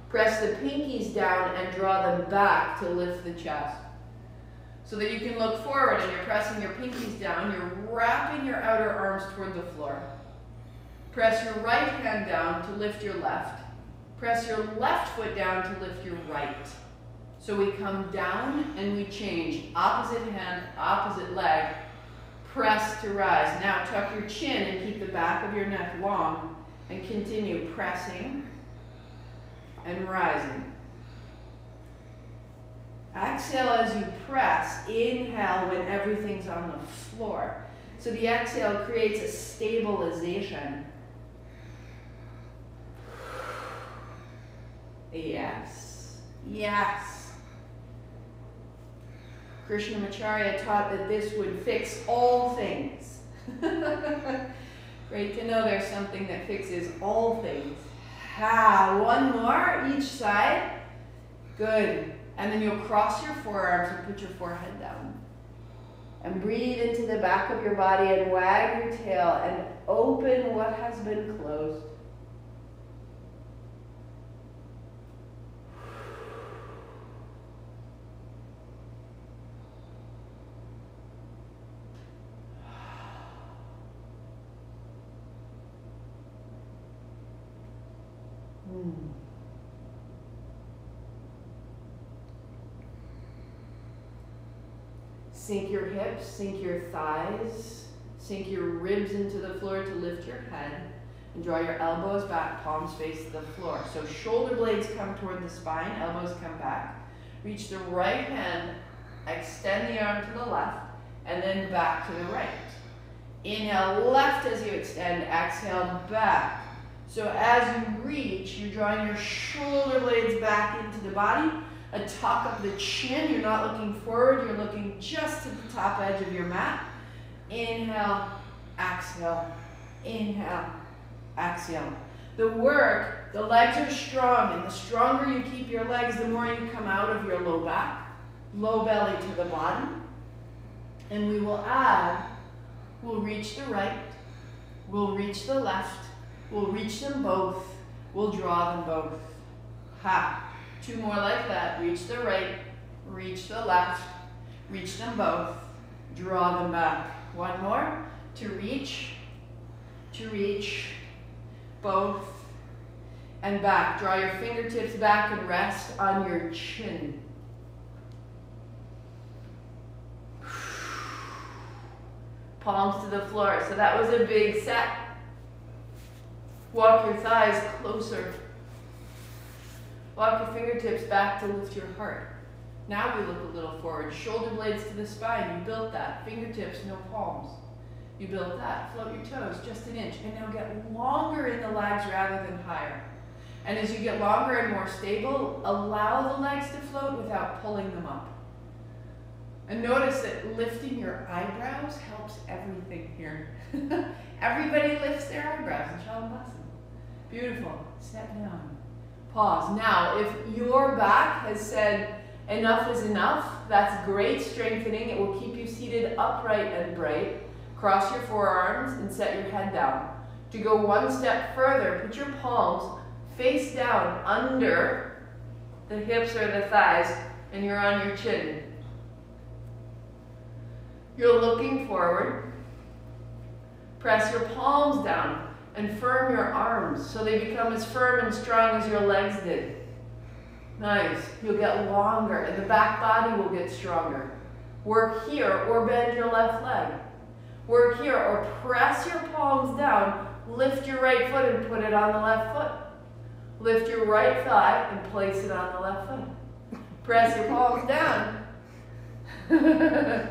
Press the pinkies down and draw them back to lift the chest. So that you can look forward and you're pressing your pinkies down. You're wrapping your outer arms toward the floor. Press your right hand down to lift your left. Press your left foot down to lift your right. So we come down and we change. Opposite hand, opposite leg. Press to rise. Now tuck your chin and keep the back of your neck long. And continue pressing and rising. Exhale as you press. Inhale when everything's on the floor. So the exhale creates a stabilization. Yes. Yes. Krishnamacharya taught that this would fix all things. Great to know there's something that fixes all things. One more, each side. Good. And then you'll cross your forearms and put your forehead down. And breathe into the back of your body and wag your tail and open what has been closed. Sink your hips, sink your thighs, sink your ribs into the floor to lift your head, and draw your elbows back, palms face the floor. So shoulder blades come toward the spine, elbows come back. Reach the right hand, extend the arm to the left, and then back to the right. Inhale left as you extend, exhale back. So as you reach, you're drawing your shoulder blades back into the body. A tuck of the chin, you're not looking forward, you're looking just to the top edge of your mat. Inhale, exhale, inhale, exhale. The work, the legs are strong, and the stronger you keep your legs, the more you come out of your low back, low belly to the bottom. And we will add, we'll reach the right, we'll reach the left, we'll reach them both, we'll draw them both. Ha. 2 more like that. Reach the right, reach the left, reach them both, draw them back. 1 more. To reach, both, and back. Draw your fingertips back and rest on your chin. Palms to the floor. So that was a big set. Walk your thighs closer. Walk your fingertips back to lift your heart. Now we look a little forward. Shoulder blades to the spine. You built that. Fingertips, no palms. You built that. Float your toes just an inch. And now get longer in the legs rather than higher. And as you get longer and more stable, allow the legs to float without pulling them up. And notice that lifting your eyebrows helps everything here. Everybody lifts their eyebrows in Shalabhasana. Beautiful. Step down. Pause. Now, if your back has said enough is enough, that's great strengthening. It will keep you seated upright and bright. Cross your forearms and set your head down. To go 1 step further, put your palms face down under the hips or the thighs, and you're on your chin. You're looking forward. Press your palms down and firm your arms so they become as firm and strong as your legs did. Nice. You'll get longer and the back body will get stronger. Work here or bend your left leg. Work here or press your palms down, lift your right foot and put it on the left foot. Lift your right thigh and place it on the left foot. Press your palms down. Stephanie,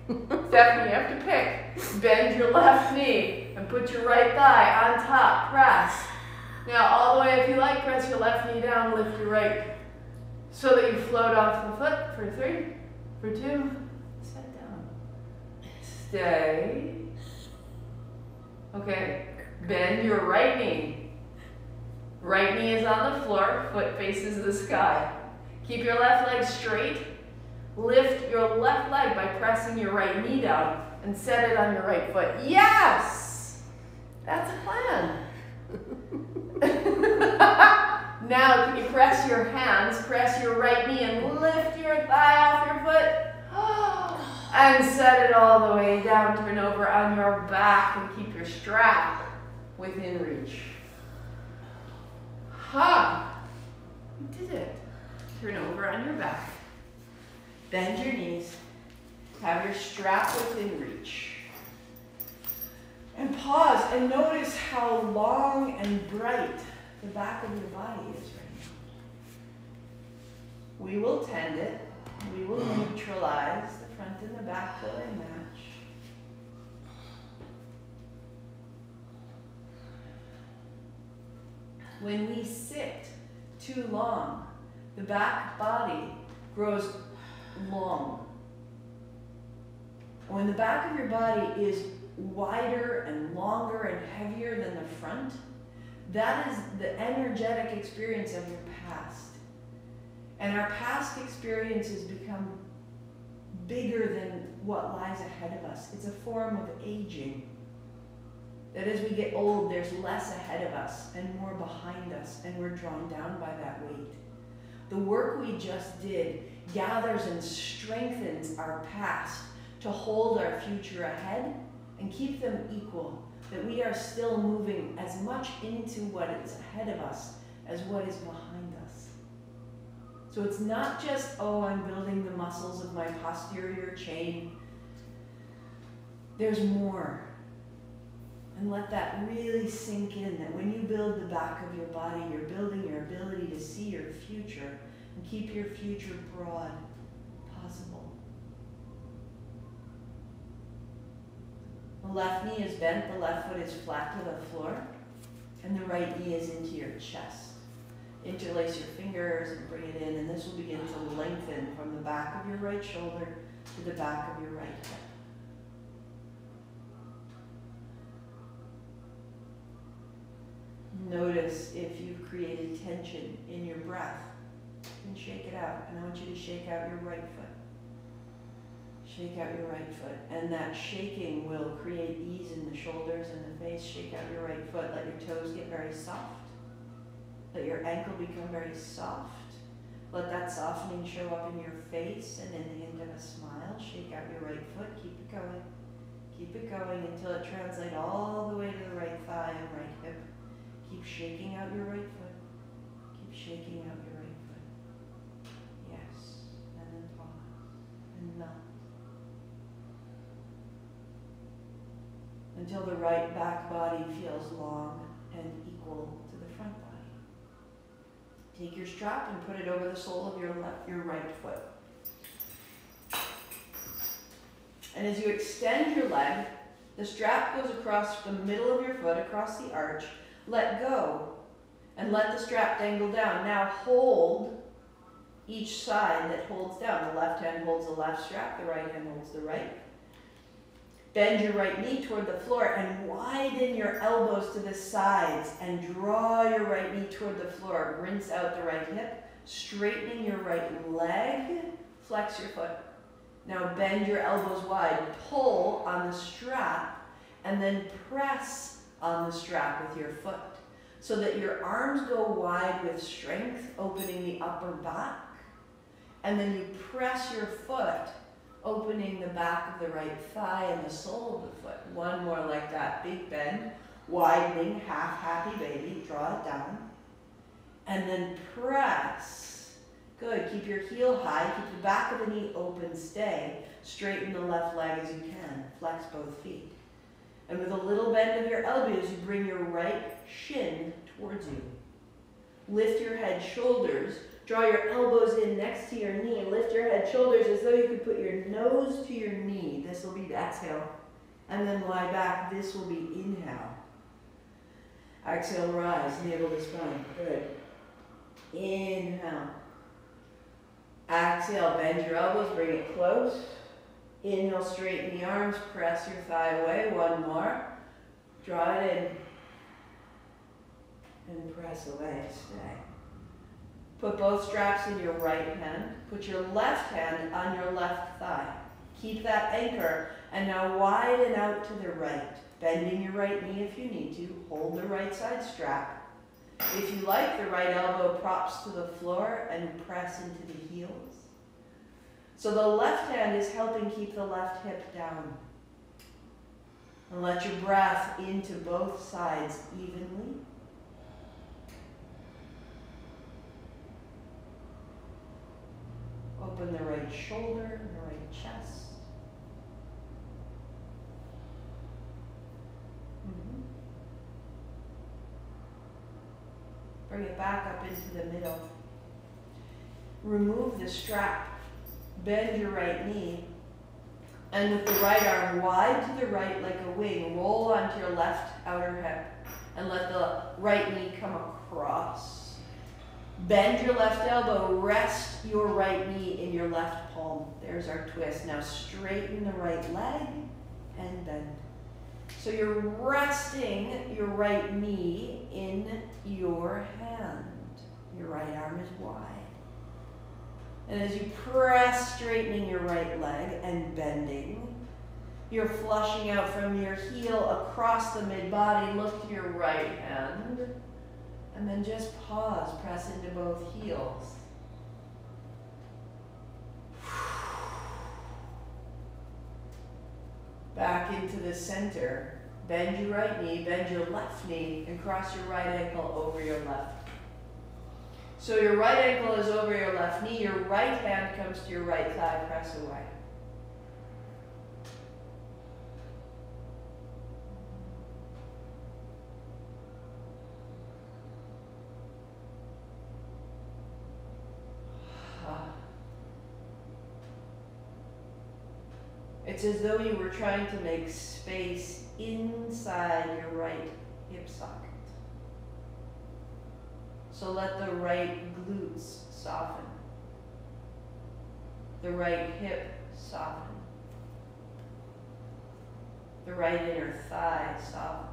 you have to pick. Bend your left knee and put your right thigh on top. Press. Now, all the way, if you like, press your left knee down, lift your right. So that you float off the foot for 3, for 2, set down. Stay. Okay, bend your right knee. Right knee is on the floor, foot faces the sky. Keep your left leg straight. Lift your left leg by pressing your right knee down and set it on your right foot. Yes! That's a plan. Now, can you press your hands, press your right knee and lift your thigh off your foot? And set it all the way down, turn over on your back and keep your strap within reach. Ha! You did it. Turn over on your back. Bend your knees. Have your strap within reach. And pause and notice how long and bright the back of your body is right now. We will tend it. We will neutralize the front and the back till they match. When we sit too long, the back body grows long. When the back of your body is wider and longer and heavier than the front, that is the energetic experience of your past. And our past experiences become bigger than what lies ahead of us. It's a form of aging. That as we get old, there's less ahead of us and more behind us, and we're drawn down by that weight. The work we just did gathers and strengthens our past to hold our future ahead and keep them equal, that we are still moving as much into what is ahead of us as what is behind us. So it's not just, oh, I'm building the muscles of my posterior chain. There's more. And let that really sink in, that when you build the back of your body, you're building your ability to see your future and keep your future broad possible. The left knee is bent, the left foot is flat to the floor, and the right knee is into your chest. Interlace your fingers and bring it in, and this will begin to lengthen from the back of your right shoulder to the back of your right hip. Notice if you've created tension in your breath, and shake it out. And I want you to shake out your right foot. Shake out your right foot. And that shaking will create ease in the shoulders and the face. Shake out your right foot. Let your toes get very soft. Let your ankle become very soft. Let that softening show up in your face and in the end of a smile. Shake out your right foot. Keep it going. Keep it going until it translates all the way to the right thigh and right hip. Keep shaking out your right foot. Keep shaking out your right foot. Yes. And then pause. And melt. Until the right back body feels long and equal to the front body. Take your strap and put it over the sole of your right foot. And as you extend your leg, the strap goes across the middle of your foot, across the arch. Let go and let the strap dangle down. Now hold each side that holds down. The left hand holds the left strap, the right hand holds the right. Bend your right knee toward the floor and widen your elbows to the sides and draw your right knee toward the floor. Rinse out the right hip, straightening your right leg, flex your foot. Now bend your elbows wide, pull on the strap, and then press on the strap with your foot so that your arms go wide with strength, opening the upper back, and then you press your foot, opening the back of the right thigh and the sole of the foot. One more like that, big bend, widening, half happy baby, draw it down, and then press. Good, keep your heel high, keep the back of the knee open, stay, straighten the left leg as you can, flex both feet. And with a little bend of your elbows, you bring your right shin towards you. Lift your head, shoulders Draw your elbows in next to your knee. Lift your head, shoulders as though you could put your nose to your knee. This will be the exhale. And then lie back. This will be inhale. Exhale, rise, navel to spine. Good. Inhale. Exhale, bend your elbows, bring it close. Inhale, straighten the arms, press your thigh away. One more. Draw it in. And press away, stay. Put both straps in your right hand. Put your left hand on your left thigh. Keep that anchor. And now widen out to the right. Bending your right knee if you need to. Hold the right side strap. If you like, the right elbow props to the floor and press into the heels. So the left hand is helping keep the left hip down. And let your breath into both sides evenly. Open the right shoulder, the right chest. Bring it back up into the middle. Remove the strap. Bend your right knee. And with the right arm wide to the right like a wing, roll onto your left outer hip. And let the right knee come across. Bend your left elbow, rest your right knee in your left palm. There's our twist. Now straighten the right leg and bend. So you're resting your right knee in your hand. Your right arm is wide. And as you press, straightening your right leg and bending, you're flushing out from your heel across the mid-body. Look to your right hand. And then just pause, press into both heels. Back into the center. Bend your right knee, bend your left knee, and cross your right ankle over your left. So your right ankle is over your left knee, your right hand comes to your right thigh, press away. It's as though you were trying to make space inside your right hip socket. So let the right glutes soften. The right hip soften. The right inner thigh soften.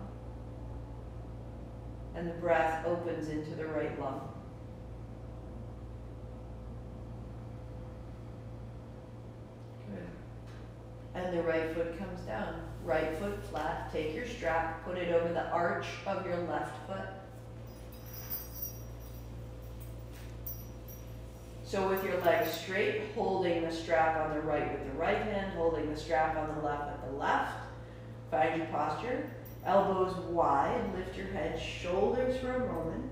And the breath opens into the right lung. And the right foot comes down. Right foot flat. Take your strap, put it over the arch of your left foot. So with your legs straight, holding the strap on the right with the right hand, holding the strap on the left with the left. Find your posture. Elbows wide. Lift your head, shoulders for a moment.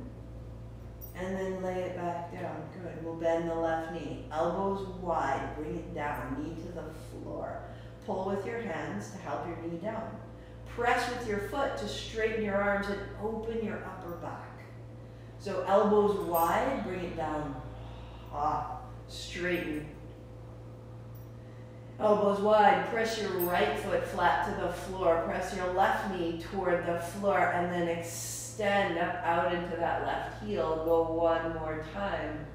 And then lay it back down. Good. We'll bend the left knee. Elbows wide. Bring it down. Knee to the floor. Pull with your hands to help your knee down. Press with your foot to straighten your arms and open your upper back. So elbows wide, bring it down. Straighten. Elbows wide, press your right foot flat to the floor. Press your left knee toward the floor and then extend up out into that left heel. Go one more time.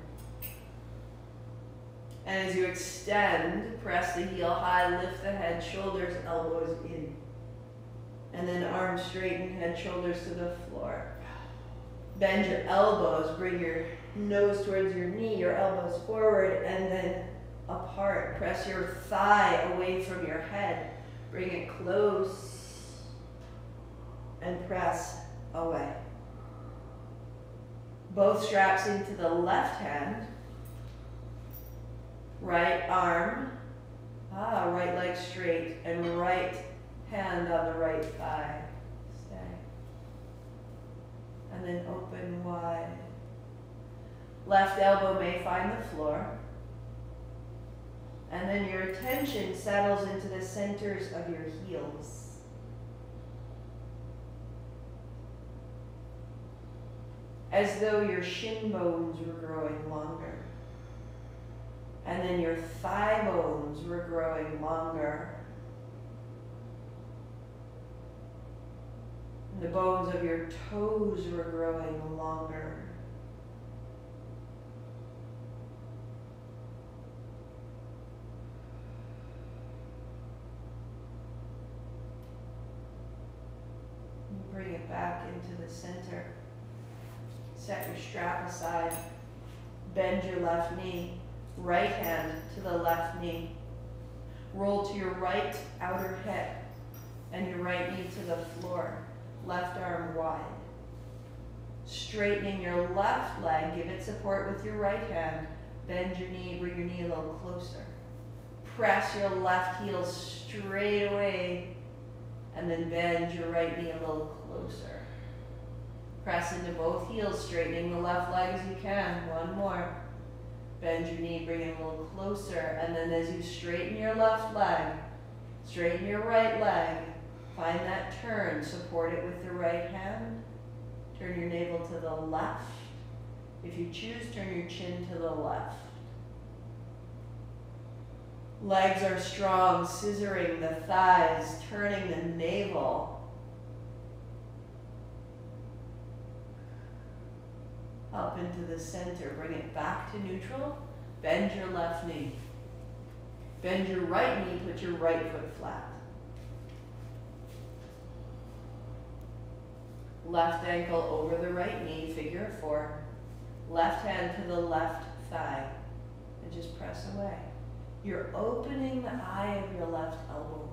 And as you extend, press the heel high, lift the head, shoulders, elbows in. And then arms straighten, head, shoulders to the floor. Bend your elbows, bring your nose towards your knee, your elbows forward, and then apart. Press your thigh away from your head. Bring it close and press away. Both straps into the left hand. Right arm, right leg straight, and right hand on the right thigh. Stay. And then open wide. Left elbow may find the floor. And then your attention settles into the centers of your heels. as though your shin bones were growing longer. And then your thigh bones were growing longer. And the bones of your toes were growing longer. Bring it back into the center. Set your strap aside. Bend your left knee. Right hand to the left knee. Roll to your right outer hip and your right knee to the floor. Left arm wide. Straightening your left leg. Give it support with your right hand. Bend your knee. Bring your knee a little closer. Press your left heel straight away. And then bend your right knee a little closer. Press into both heels, straightening the left leg as you can. One more. Bend your knee, bring it a little closer. And then as you straighten your left leg, straighten your right leg. Find that turn. Support it with the right hand. Turn your navel to the left. If you choose, turn your chin to the left. Legs are strong, scissoring the thighs, turning the navel. Up into the center. Bring it back to neutral. Bend your left knee. Bend your right knee. Put your right foot flat. Left ankle over the right knee. Figure of four. Left hand to the left thigh. And just press away. You're opening the eye of your left elbow.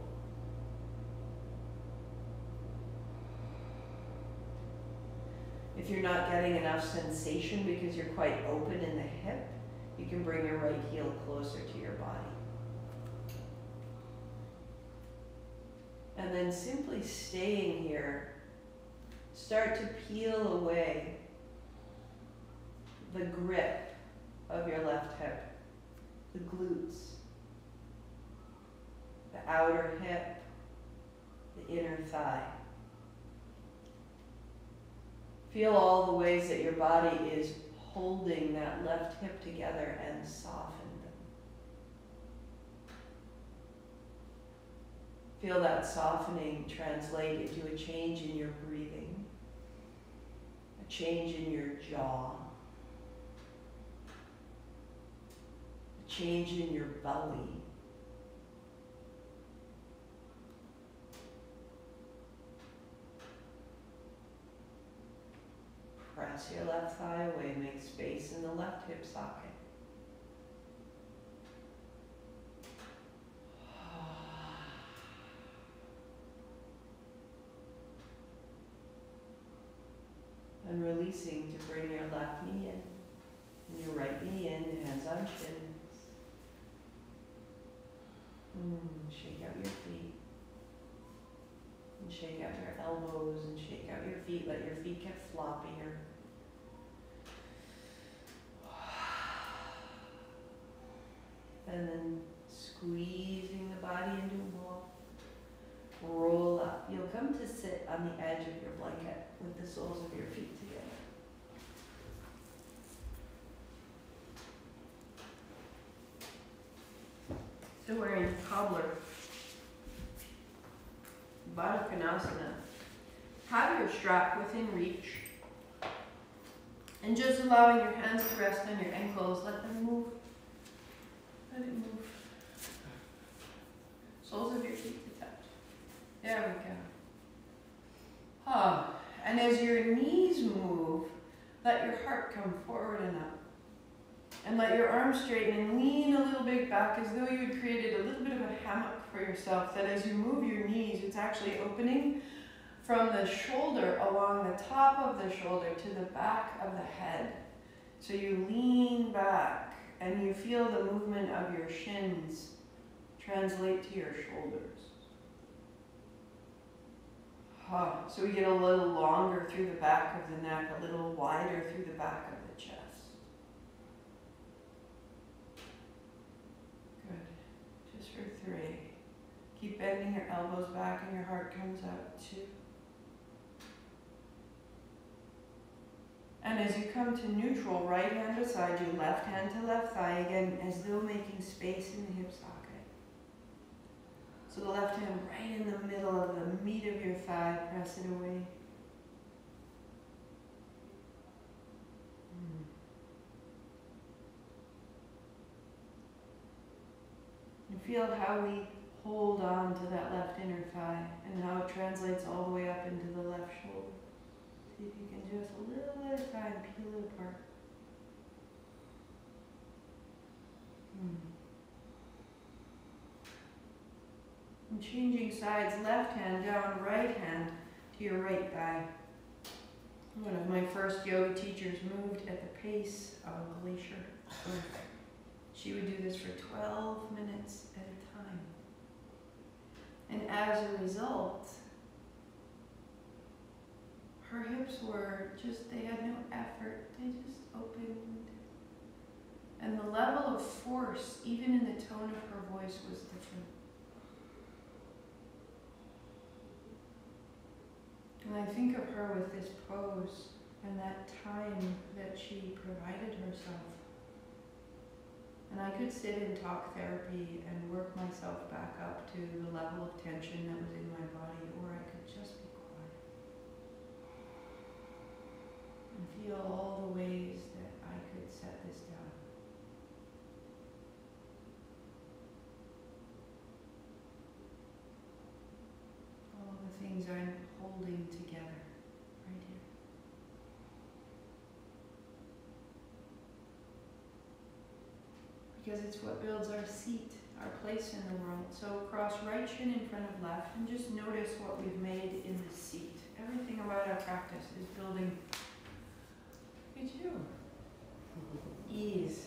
If you're not getting enough sensation because you're quite open in the hip, you can bring your right heel closer to your body. And then simply staying here, start to peel away the grip of your left hip, the glutes, the outer hip, the inner thigh. Feel all the ways that your body is holding that left hip together and soften them. Feel that softening translate into a change in your breathing, a change in your jaw, a change in your belly. Press your left thigh away, make space in the left hip socket. And releasing to bring your left knee in, and your right knee in, hands on shins. Shake out your feet. And shake out your elbows and shake out your feet. Let your feet get floppier. And then squeezing the body into a ball. Roll up. You'll come to sit on the edge of your blanket with the soles of your feet together. So we're in cobbler. Baddha Konasana. Have your strap within reach. And just allowing your hands to rest on your ankles. Let them move. Let it move. Soles of your feet to touch. There we go. And as your knees move, let your heart come forward and up. And let your arms straighten and lean a little bit back as though you had created a little bit of a hammock for yourself. That as you move your knees, it's actually opening from the shoulder along the top of the shoulder to the back of the head. So you lean back and you feel the movement of your shins translate to your shoulders. So we get a little longer through the back of the neck, a little wider through the back of the chest. Good. Just for 3. Keep bending your elbows back and your heart comes out. 2. And as you come to neutral, right hand beside you, left hand to left thigh, again, as though making space in the hip socket. So the left hand right in the middle of the meat of your thigh, press it away. And feel how we hold on to that left inner thigh and how it translates all the way up into the left shoulder. See if you can just a little at a time peel it apart. And changing sides, left hand down, right hand to your right thigh. One of my first yoga teachers moved at the pace of a glacier. She would do this for 12 minutes at a time. And as a result, her hips were just, they had no effort. They just opened. And the level of force, even in the tone of her voice, was different. And I think of her with this pose and that time that she provided herself. And I could sit in talk therapy and work myself back up to the level of tension that was in my body, or I could just be quiet and feel all the ways that I could set this down. All the things I'm holding together right here. Because it's what builds our seat, our place in the world. So cross right shin in front of left and just notice what we've made in the seat. Everything about our practice is building, look at you, ease.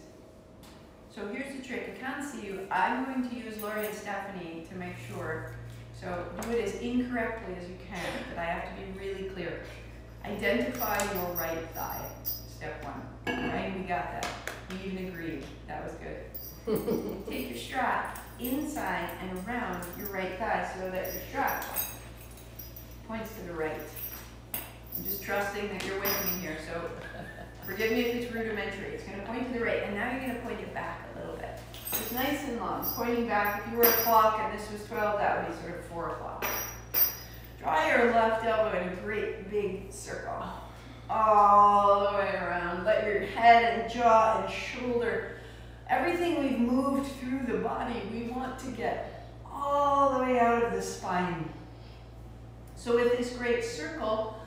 So here's the trick. I can't see you. I'm going to use Lori and Stephanie to make sure. So do it as incorrectly as you can, but I have to be really clear. Identify your right thigh, step one. Right, we got that. We even agreed. That was good. Take your strap inside and around your right thigh so that your strap points to the right. I'm just trusting that you're with me here, so forgive me if it's rudimentary. It's going to point to the right, and now you're going to point it back a little bit. It's nice and long. It's pointing back. If you were a clock and this was 12, that would be sort of 4 o'clock. Draw your left elbow in a great big circle. All the way around. Let your head and jaw and shoulder, everything we've moved through the body, we want to get all the way out of the spine. So with this great circle,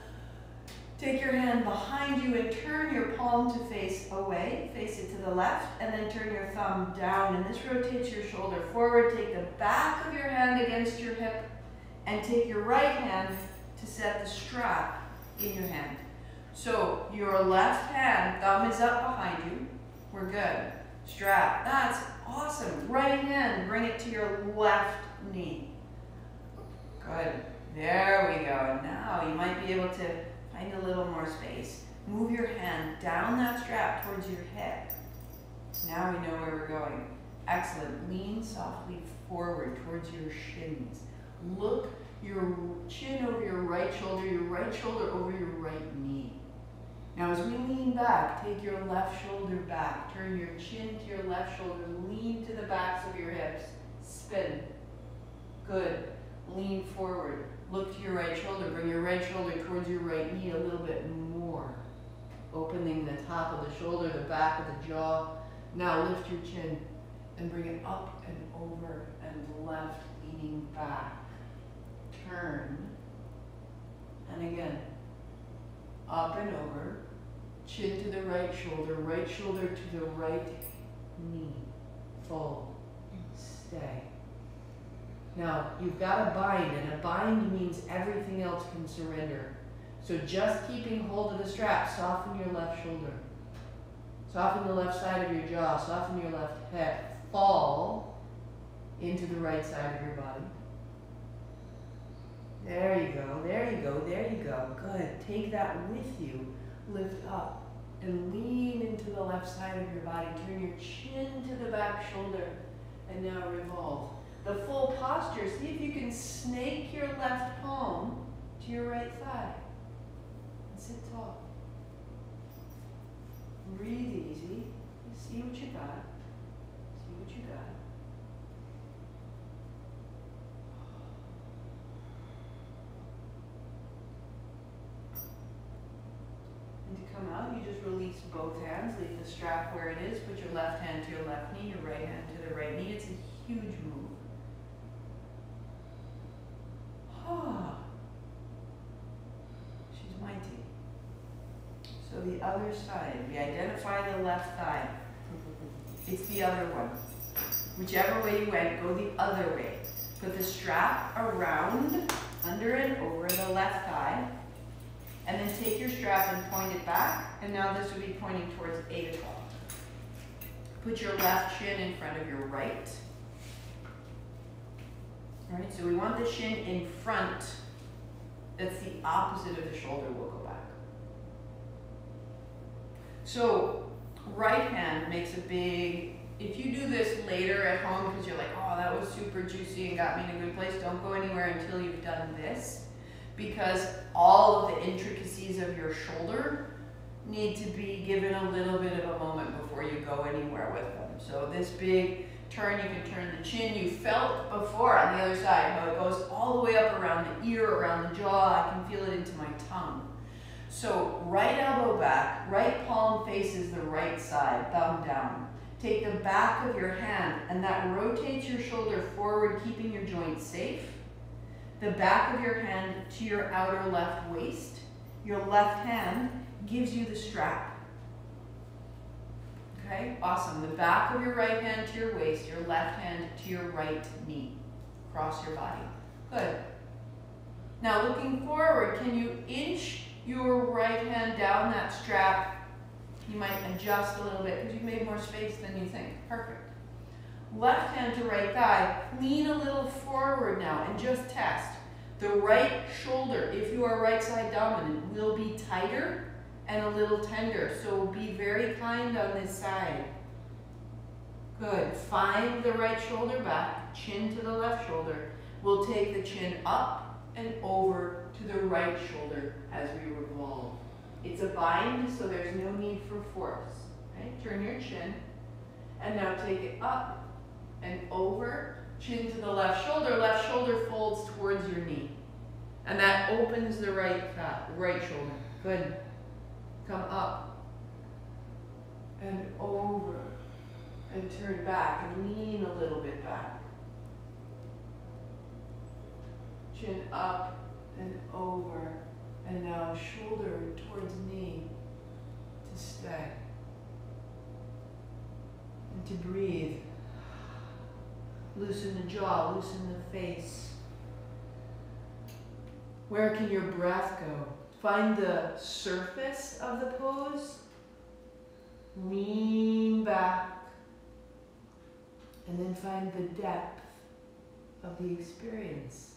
take your hand behind you and turn your palm to face away. Face it to the left, and then turn your thumb down. And this rotates your shoulder forward. Take the back of your hand against your hip, and take your right hand to set the strap in your hand. So your left hand, thumb is up behind you. We're good. Strap. That's awesome. Right hand, bring it to your left knee. Good. There we go. Now you might be able to find a little more space. Move your hand down that strap towards your hip. Now we know where we're going. Excellent. Lean softly forward towards your shins. Look your chin over your right shoulder over your right knee. Now as we lean back, take your left shoulder back. Turn your chin to your left shoulder. Lean to the backs of your hips. Spin. Good. Lean forward. Look to your right shoulder. Bring your right shoulder towards your right knee a little bit more. Opening the top of the shoulder, the back of the jaw. Now lift your chin and bring it up and over and left, leaning back. Turn. And again. Up and over. Chin to the right shoulder to the right knee. Fold. Stay. Now, you've got a bind, and a bind means everything else can surrender. So just keeping hold of the strap, soften your left shoulder. Soften the left side of your jaw, soften your left hip. Fall into the right side of your body. There you go, there you go, there you go. Good. Take that with you. Lift up and lean into the left side of your body. Turn your chin to the back shoulder, and now revolve. The full posture, see if you can snake your left palm to your right thigh. And sit tall. Breathe easy. See what you got. See what you got. And to come out, you just release both hands. Leave the strap where it is. Put your left hand to your left knee, your right hand to the right knee. It's a huge move. She's mighty. So the other side, we identify the left thigh. It's the other one. Whichever way you went, go the other way. Put the strap around, under and over the left thigh. And then take your strap and point it back. And now this would be pointing towards 8 o'clock. Put your left shin in front of your right. All right, so we want the shin in front. That's the opposite of the shoulder. We'll go back. So right hand makes a big, if you do this later at home because you're like, oh, that was super juicy and got me in a good place, don't go anywhere until you've done this, because all of the intricacies of your shoulder need to be given a little bit of a moment before you go anywhere with them. So this big turn, you can turn the chin. You felt before on the other side how it goes all the way up around the ear, around the jaw. I can feel it into my tongue. So right elbow back, right palm faces the right side, thumb down. Take the back of your hand and that rotates your shoulder forward, keeping your joints safe. The back of your hand to your outer left waist. Your left hand gives you the strap. Okay, awesome. The back of your right hand to your waist, your left hand to your right knee. Cross your body. Good. Now looking forward, can you inch your right hand down that strap? You might adjust a little bit because you've made more space than you think. Perfect. Left hand to right thigh. Lean a little forward now and just test. The right shoulder, if you are right side dominant, will be tighter and a little tender. So be very kind on this side. Good. Find the right shoulder back, chin to the left shoulder. We'll take the chin up and over to the right shoulder as we revolve. It's a bind, so there's no need for force. Right? Turn your chin, and now take it up and over, chin to the left shoulder folds towards your knee. And that opens the right shoulder. Good. Come up and over and turn back and lean a little bit back. Chin up and over, and now shoulder towards knee to stay. And to breathe. Loosen the jaw, loosen the face. Where can your breath go? Find the surface of the pose. Lean back. And then find the depth of the experience.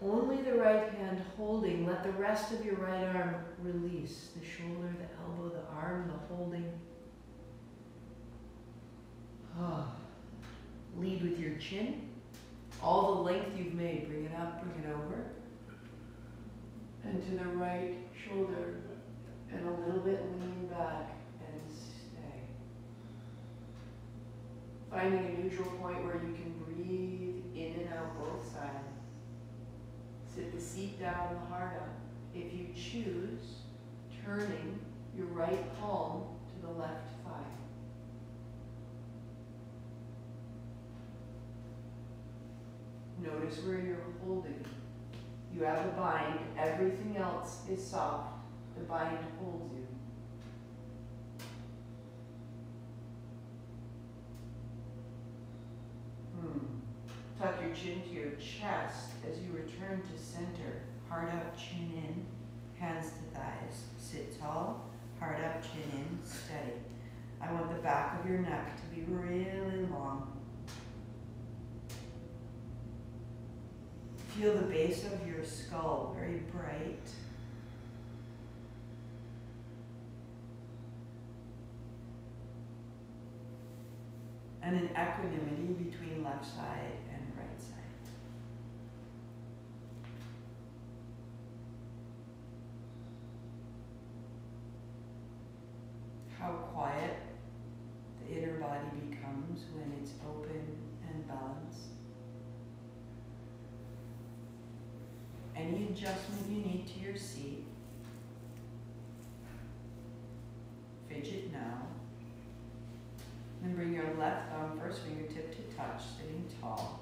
Only the right hand holding. Let the rest of your right arm release. The shoulder, the elbow, the arm, the holding. Lead with your chin. All the length you've made, bring it up, bring it over. And to the right shoulder. And a little bit lean back and stay. Finding a neutral point where you can breathe in and out both sides. Sit the seat down, the heart up. If you choose, turning your right palm to the left thigh. Notice where you're holding. You have a bind. Everything else is soft. The bind holds you. Tuck your chin to your chest as you return to center. Heart up, chin in, hands to thighs. Sit tall, heart up, chin in, steady. I want the back of your neck to be really long. Feel the base of your skull very bright. And an equanimity between left side and right side. open and balance. Any adjustment you need to your seat, fidget now. Then bring your left thumb, first fingertip to touch, sitting tall.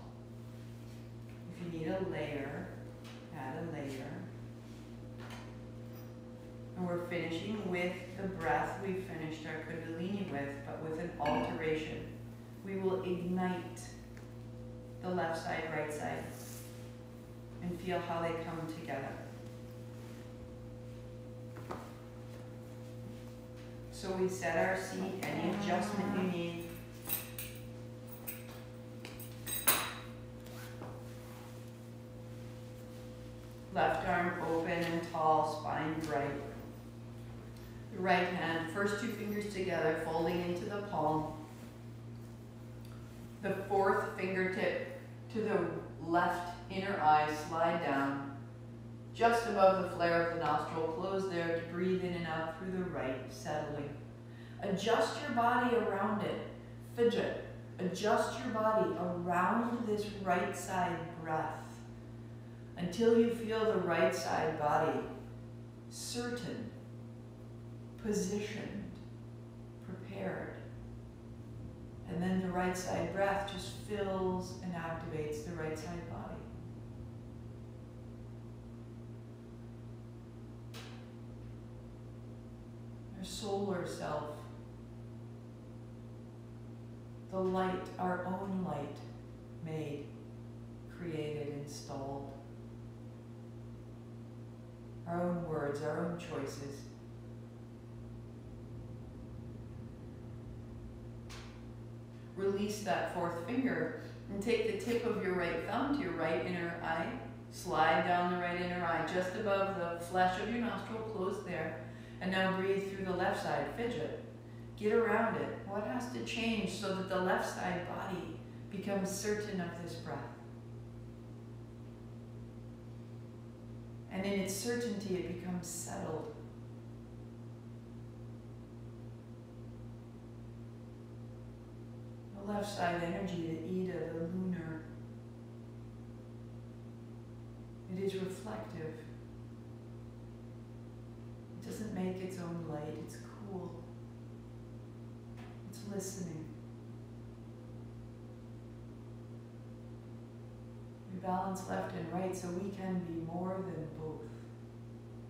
If you need a layer, add a layer. And we're finishing with the breath we finished our Kundalini with, but with an alteration. We will ignite the left side, right side, and feel how they come together. So we set our seat, any adjustment you need. Left arm open and tall, spine bright. The right hand, first two fingers together, folding into the palm. The fourth fingertip to the left inner eye, slide down. Just above the flare of the nostril, close there to breathe in and out through the right, settling. Adjust your body around it. Fidget. Adjust your body around this right side breath until you feel the right side body certain, positioned, prepared. And then the right side breath just fills and activates the right side body. Our solar self, the light, our own light, made, created, installed. Our own words, our own choices. Release that fourth finger and take the tip of your right thumb to your right inner eye. Slide down the right inner eye just above the flesh of your nostril, close there. And now breathe through the left side, fidget. Get around it. What has to change so that the left side body becomes certain of this breath? And in its certainty, it becomes settled. The left side energy, the Ida, the lunar, it is reflective. It doesn't make its own light, it's cool. It's listening. We balance left and right so we can be more than both.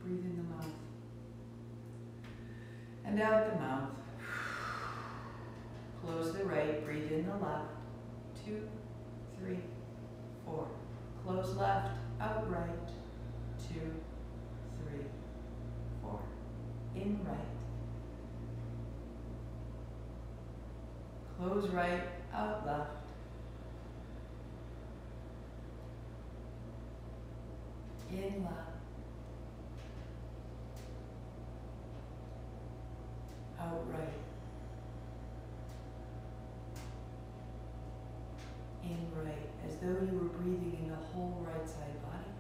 Breathe in the mouth. And out the mouth. Close the right, breathe in the left. 2, 3, 4. Close left, out right. 2, 3, 4. In right. Close right, out left. In left. Out right. In right, as though you were breathing in the whole right side body.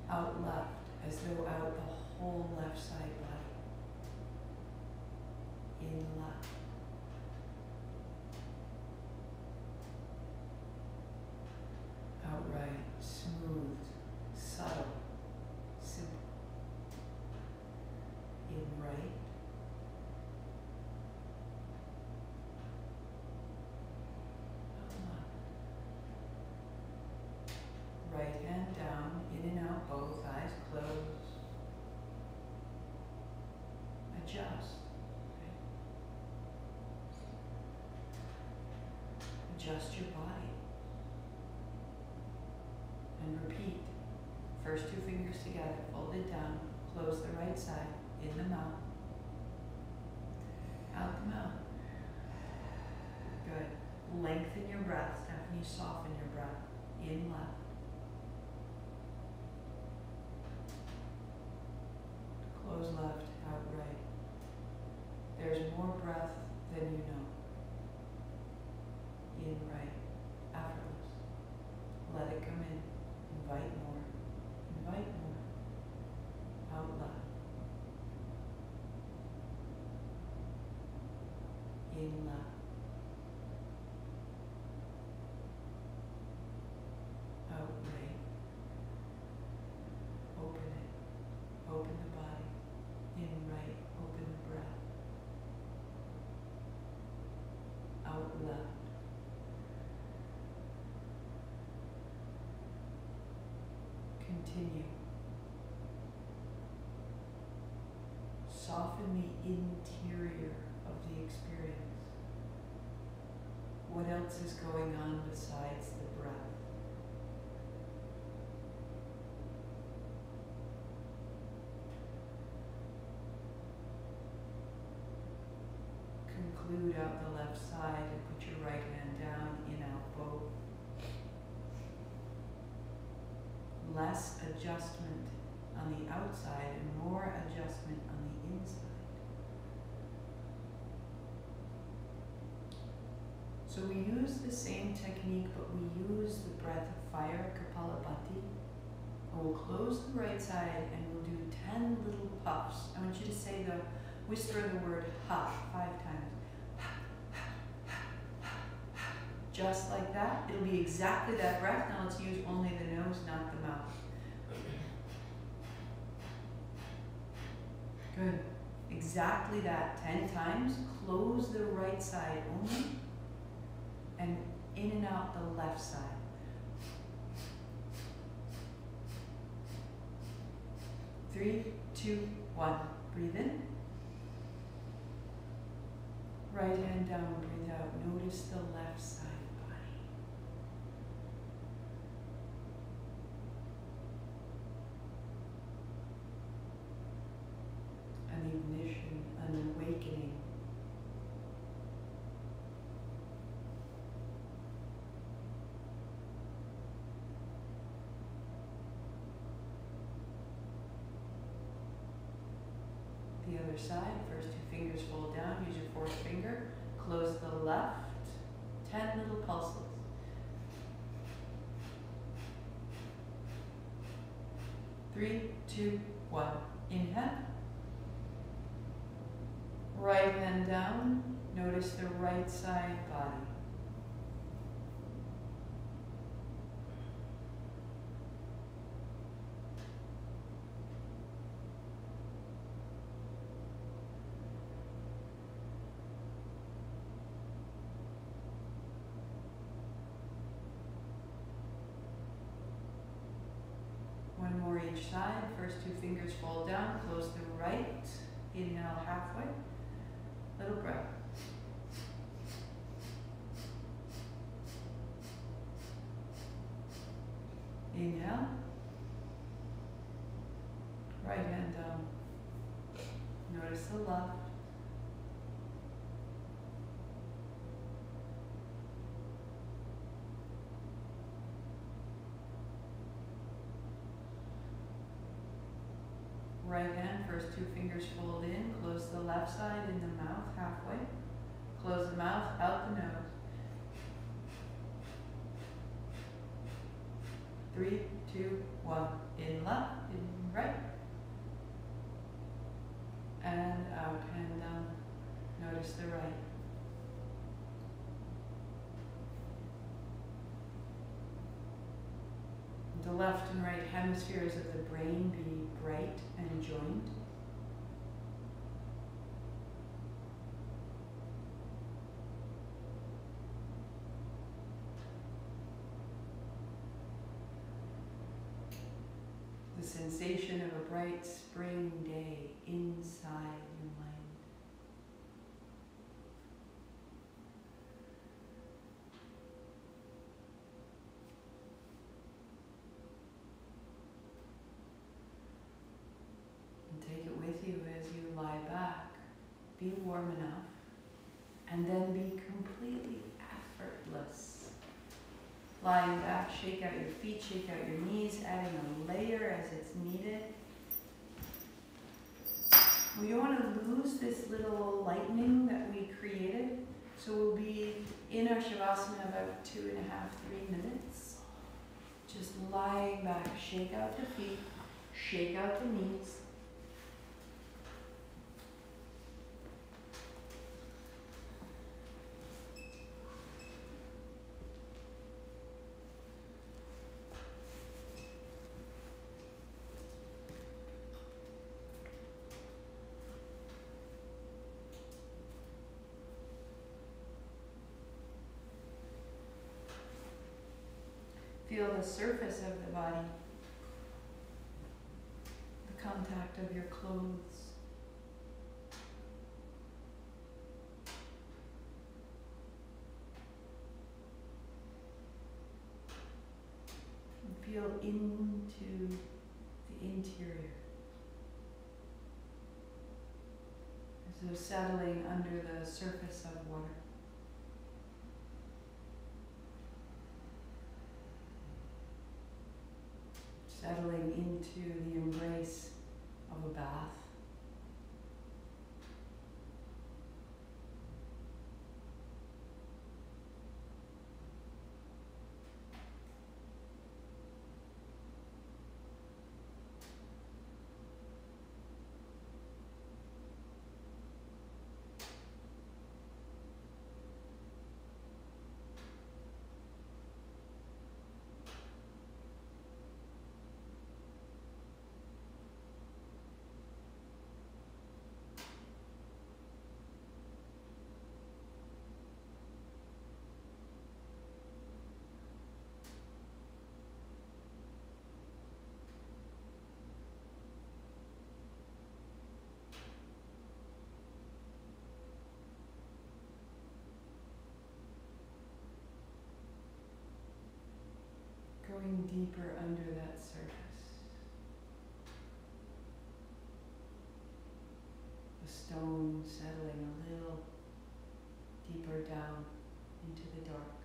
Out left, as though out the whole left side body. In left. Out right, smooth, subtle, simple. In right. Right hand down, in and out, both eyes closed. Adjust. Adjust your body. And repeat. First two fingers together, folded down, close the right side, in the mouth. Out the mouth. Good. Lengthen your breath, Stephanie, soften your breath. In left. Close left, out right. There's more breath than you know. In right, effortless. Let it come in. Invite more. Invite more. Out left. In left. continue. Soften the interior of the experience. What else is going on besides the breath? Conclude out the left side and put your right hand down in elbow. Less adjustment on the outside and more adjustment on the inside. So we use the same technique, but we use the breath of fire, Kapalabhati. And we'll close the right side and we'll do 10 little puffs. I want you to say whisper the word ha 5 times. Just like that. It'll be exactly that breath. Now let's use only the nose, not the mouth. Good. Exactly that. 10 times. Close the right side only. And in and out the left side. 3, 2, 1. Breathe in. Right hand down, breathe out. Notice the left side body. An ignition, an awakening. The other side, first 2 fingers fold down, use your 4th finger, close the left, 10 little pulses. Three, 2, 1. Inhale. Right hand down, notice the right side body. One more each side. First 2 fingers fold down. Close the right. Inhale halfway. Little breath. Inhale. Right hand down. Notice the left. Right hand, first 2 fingers fold in, close the left side in the mouth halfway. Close the mouth, out the nose. 3, 2, 1. In left, in right. And out, hand down. Notice the right. The left and right hemispheres of the brain be bright and joined. The sensation of a bright spring day inside your mind. Take it with you as you lie back. Be warm enough. And then be completely effortless. Lying back, shake out your feet, shake out your knees, adding a layer as it's needed. We don't want to lose this little lightning that we created. So we'll be in our Shavasana about 2.5, 3 minutes. Just lying back, shake out the feet, shake out the knees. Feel the surface of the body. contact of your clothes. And feel into the interior, as though settling under the surface of water. Settling into the embrace of a bath. Going deeper under that surface. The stone settling a little deeper down into the dark.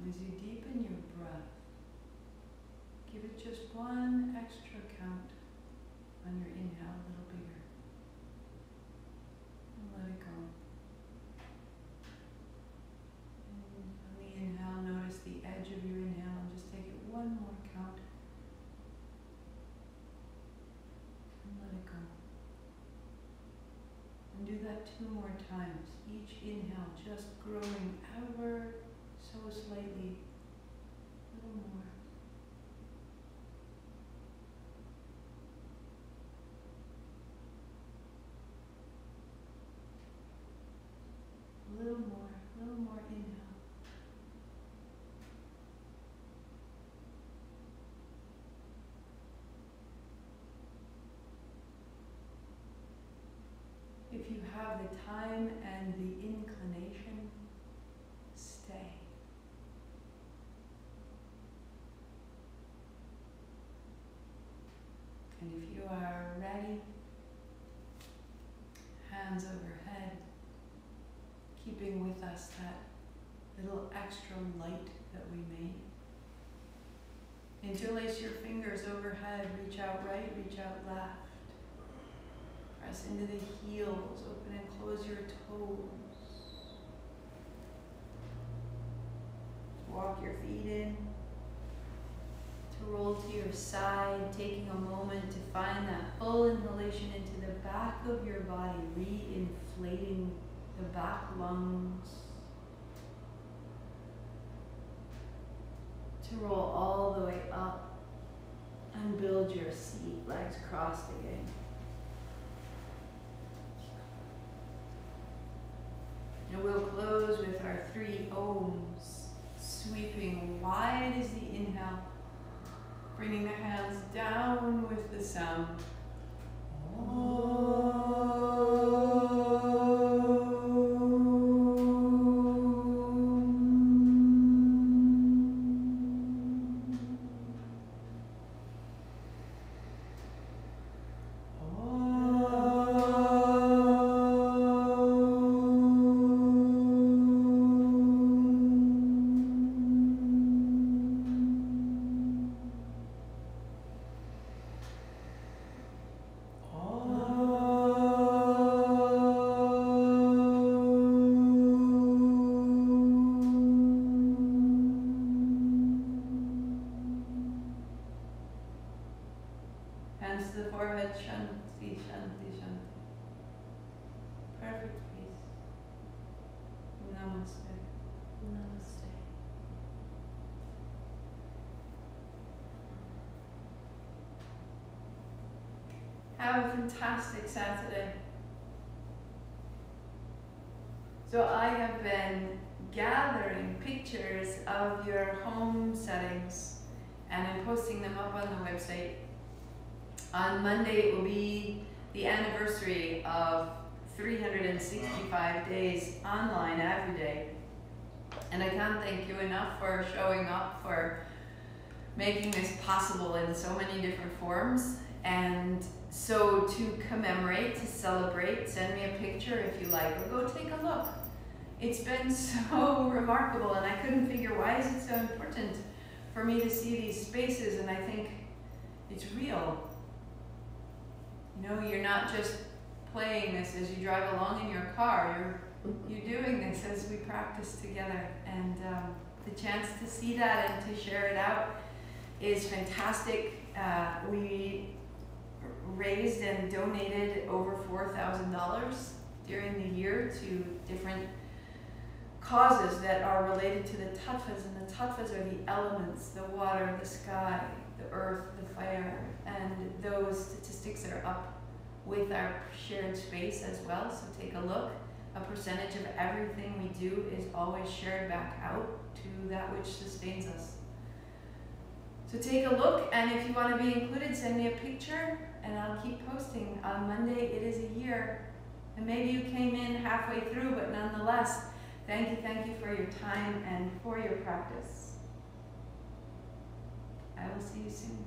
As you deepen your breath, give it just one extra count on your inhale, a little bigger. And let it go. And on the inhale, notice the edge of your inhale and just take it one more count. And let it go. And do that 2 more times. Each inhale just growing ever so slightly, a little more. A little more inhale. If you have the time and the inclination, stay. And if you are ready, hands overhead, keeping with us that little extra light that we made. Interlace your fingers overhead, reach out right, reach out left. Press into the heels, open and close your toes. Walk your feet in. To roll to your side, taking a moment to find that full inhalation into the back of your body, re-inflating the back lungs. To roll all the way up and build your seat, legs crossed again. And we'll close with our 3 ohms, sweeping wide as the inhale. Bringing the hands down with the sound. Hands to the forehead, shanti, shanti, shanti. Perfect peace. Namaste. Namaste. Have a fantastic Saturday. So I have been gathering pictures of your home settings and I'm posting them up on the website. On Monday it will be the anniversary of 365 days online every day. And I can't thank you enough for showing up, for making this possible in so many different forms. And so to commemorate, to celebrate, send me a picture if you like, or go take a look. It's been so remarkable and I couldn't figure why is it so important for me to see these spaces, and I think it's real. You know, you're not just playing this as you drive along in your car, you're doing this as we practice together, and the chance to see that and to share it out is fantastic. We raised and donated over $4,000 during the year to different causes that are related to the tattvas, and the tattvas are the elements, the water, the sky, the earth, the fire, and those statistics are up with our shared space as well, so take a look. A percentage of everything we do is always shared back out to that which sustains us. So take a look, and if you want to be included, send me a picture and I'll keep posting. On Monday it is a year, and maybe you came in halfway through, but nonetheless, thank you for your time and for your practice. I will see you soon.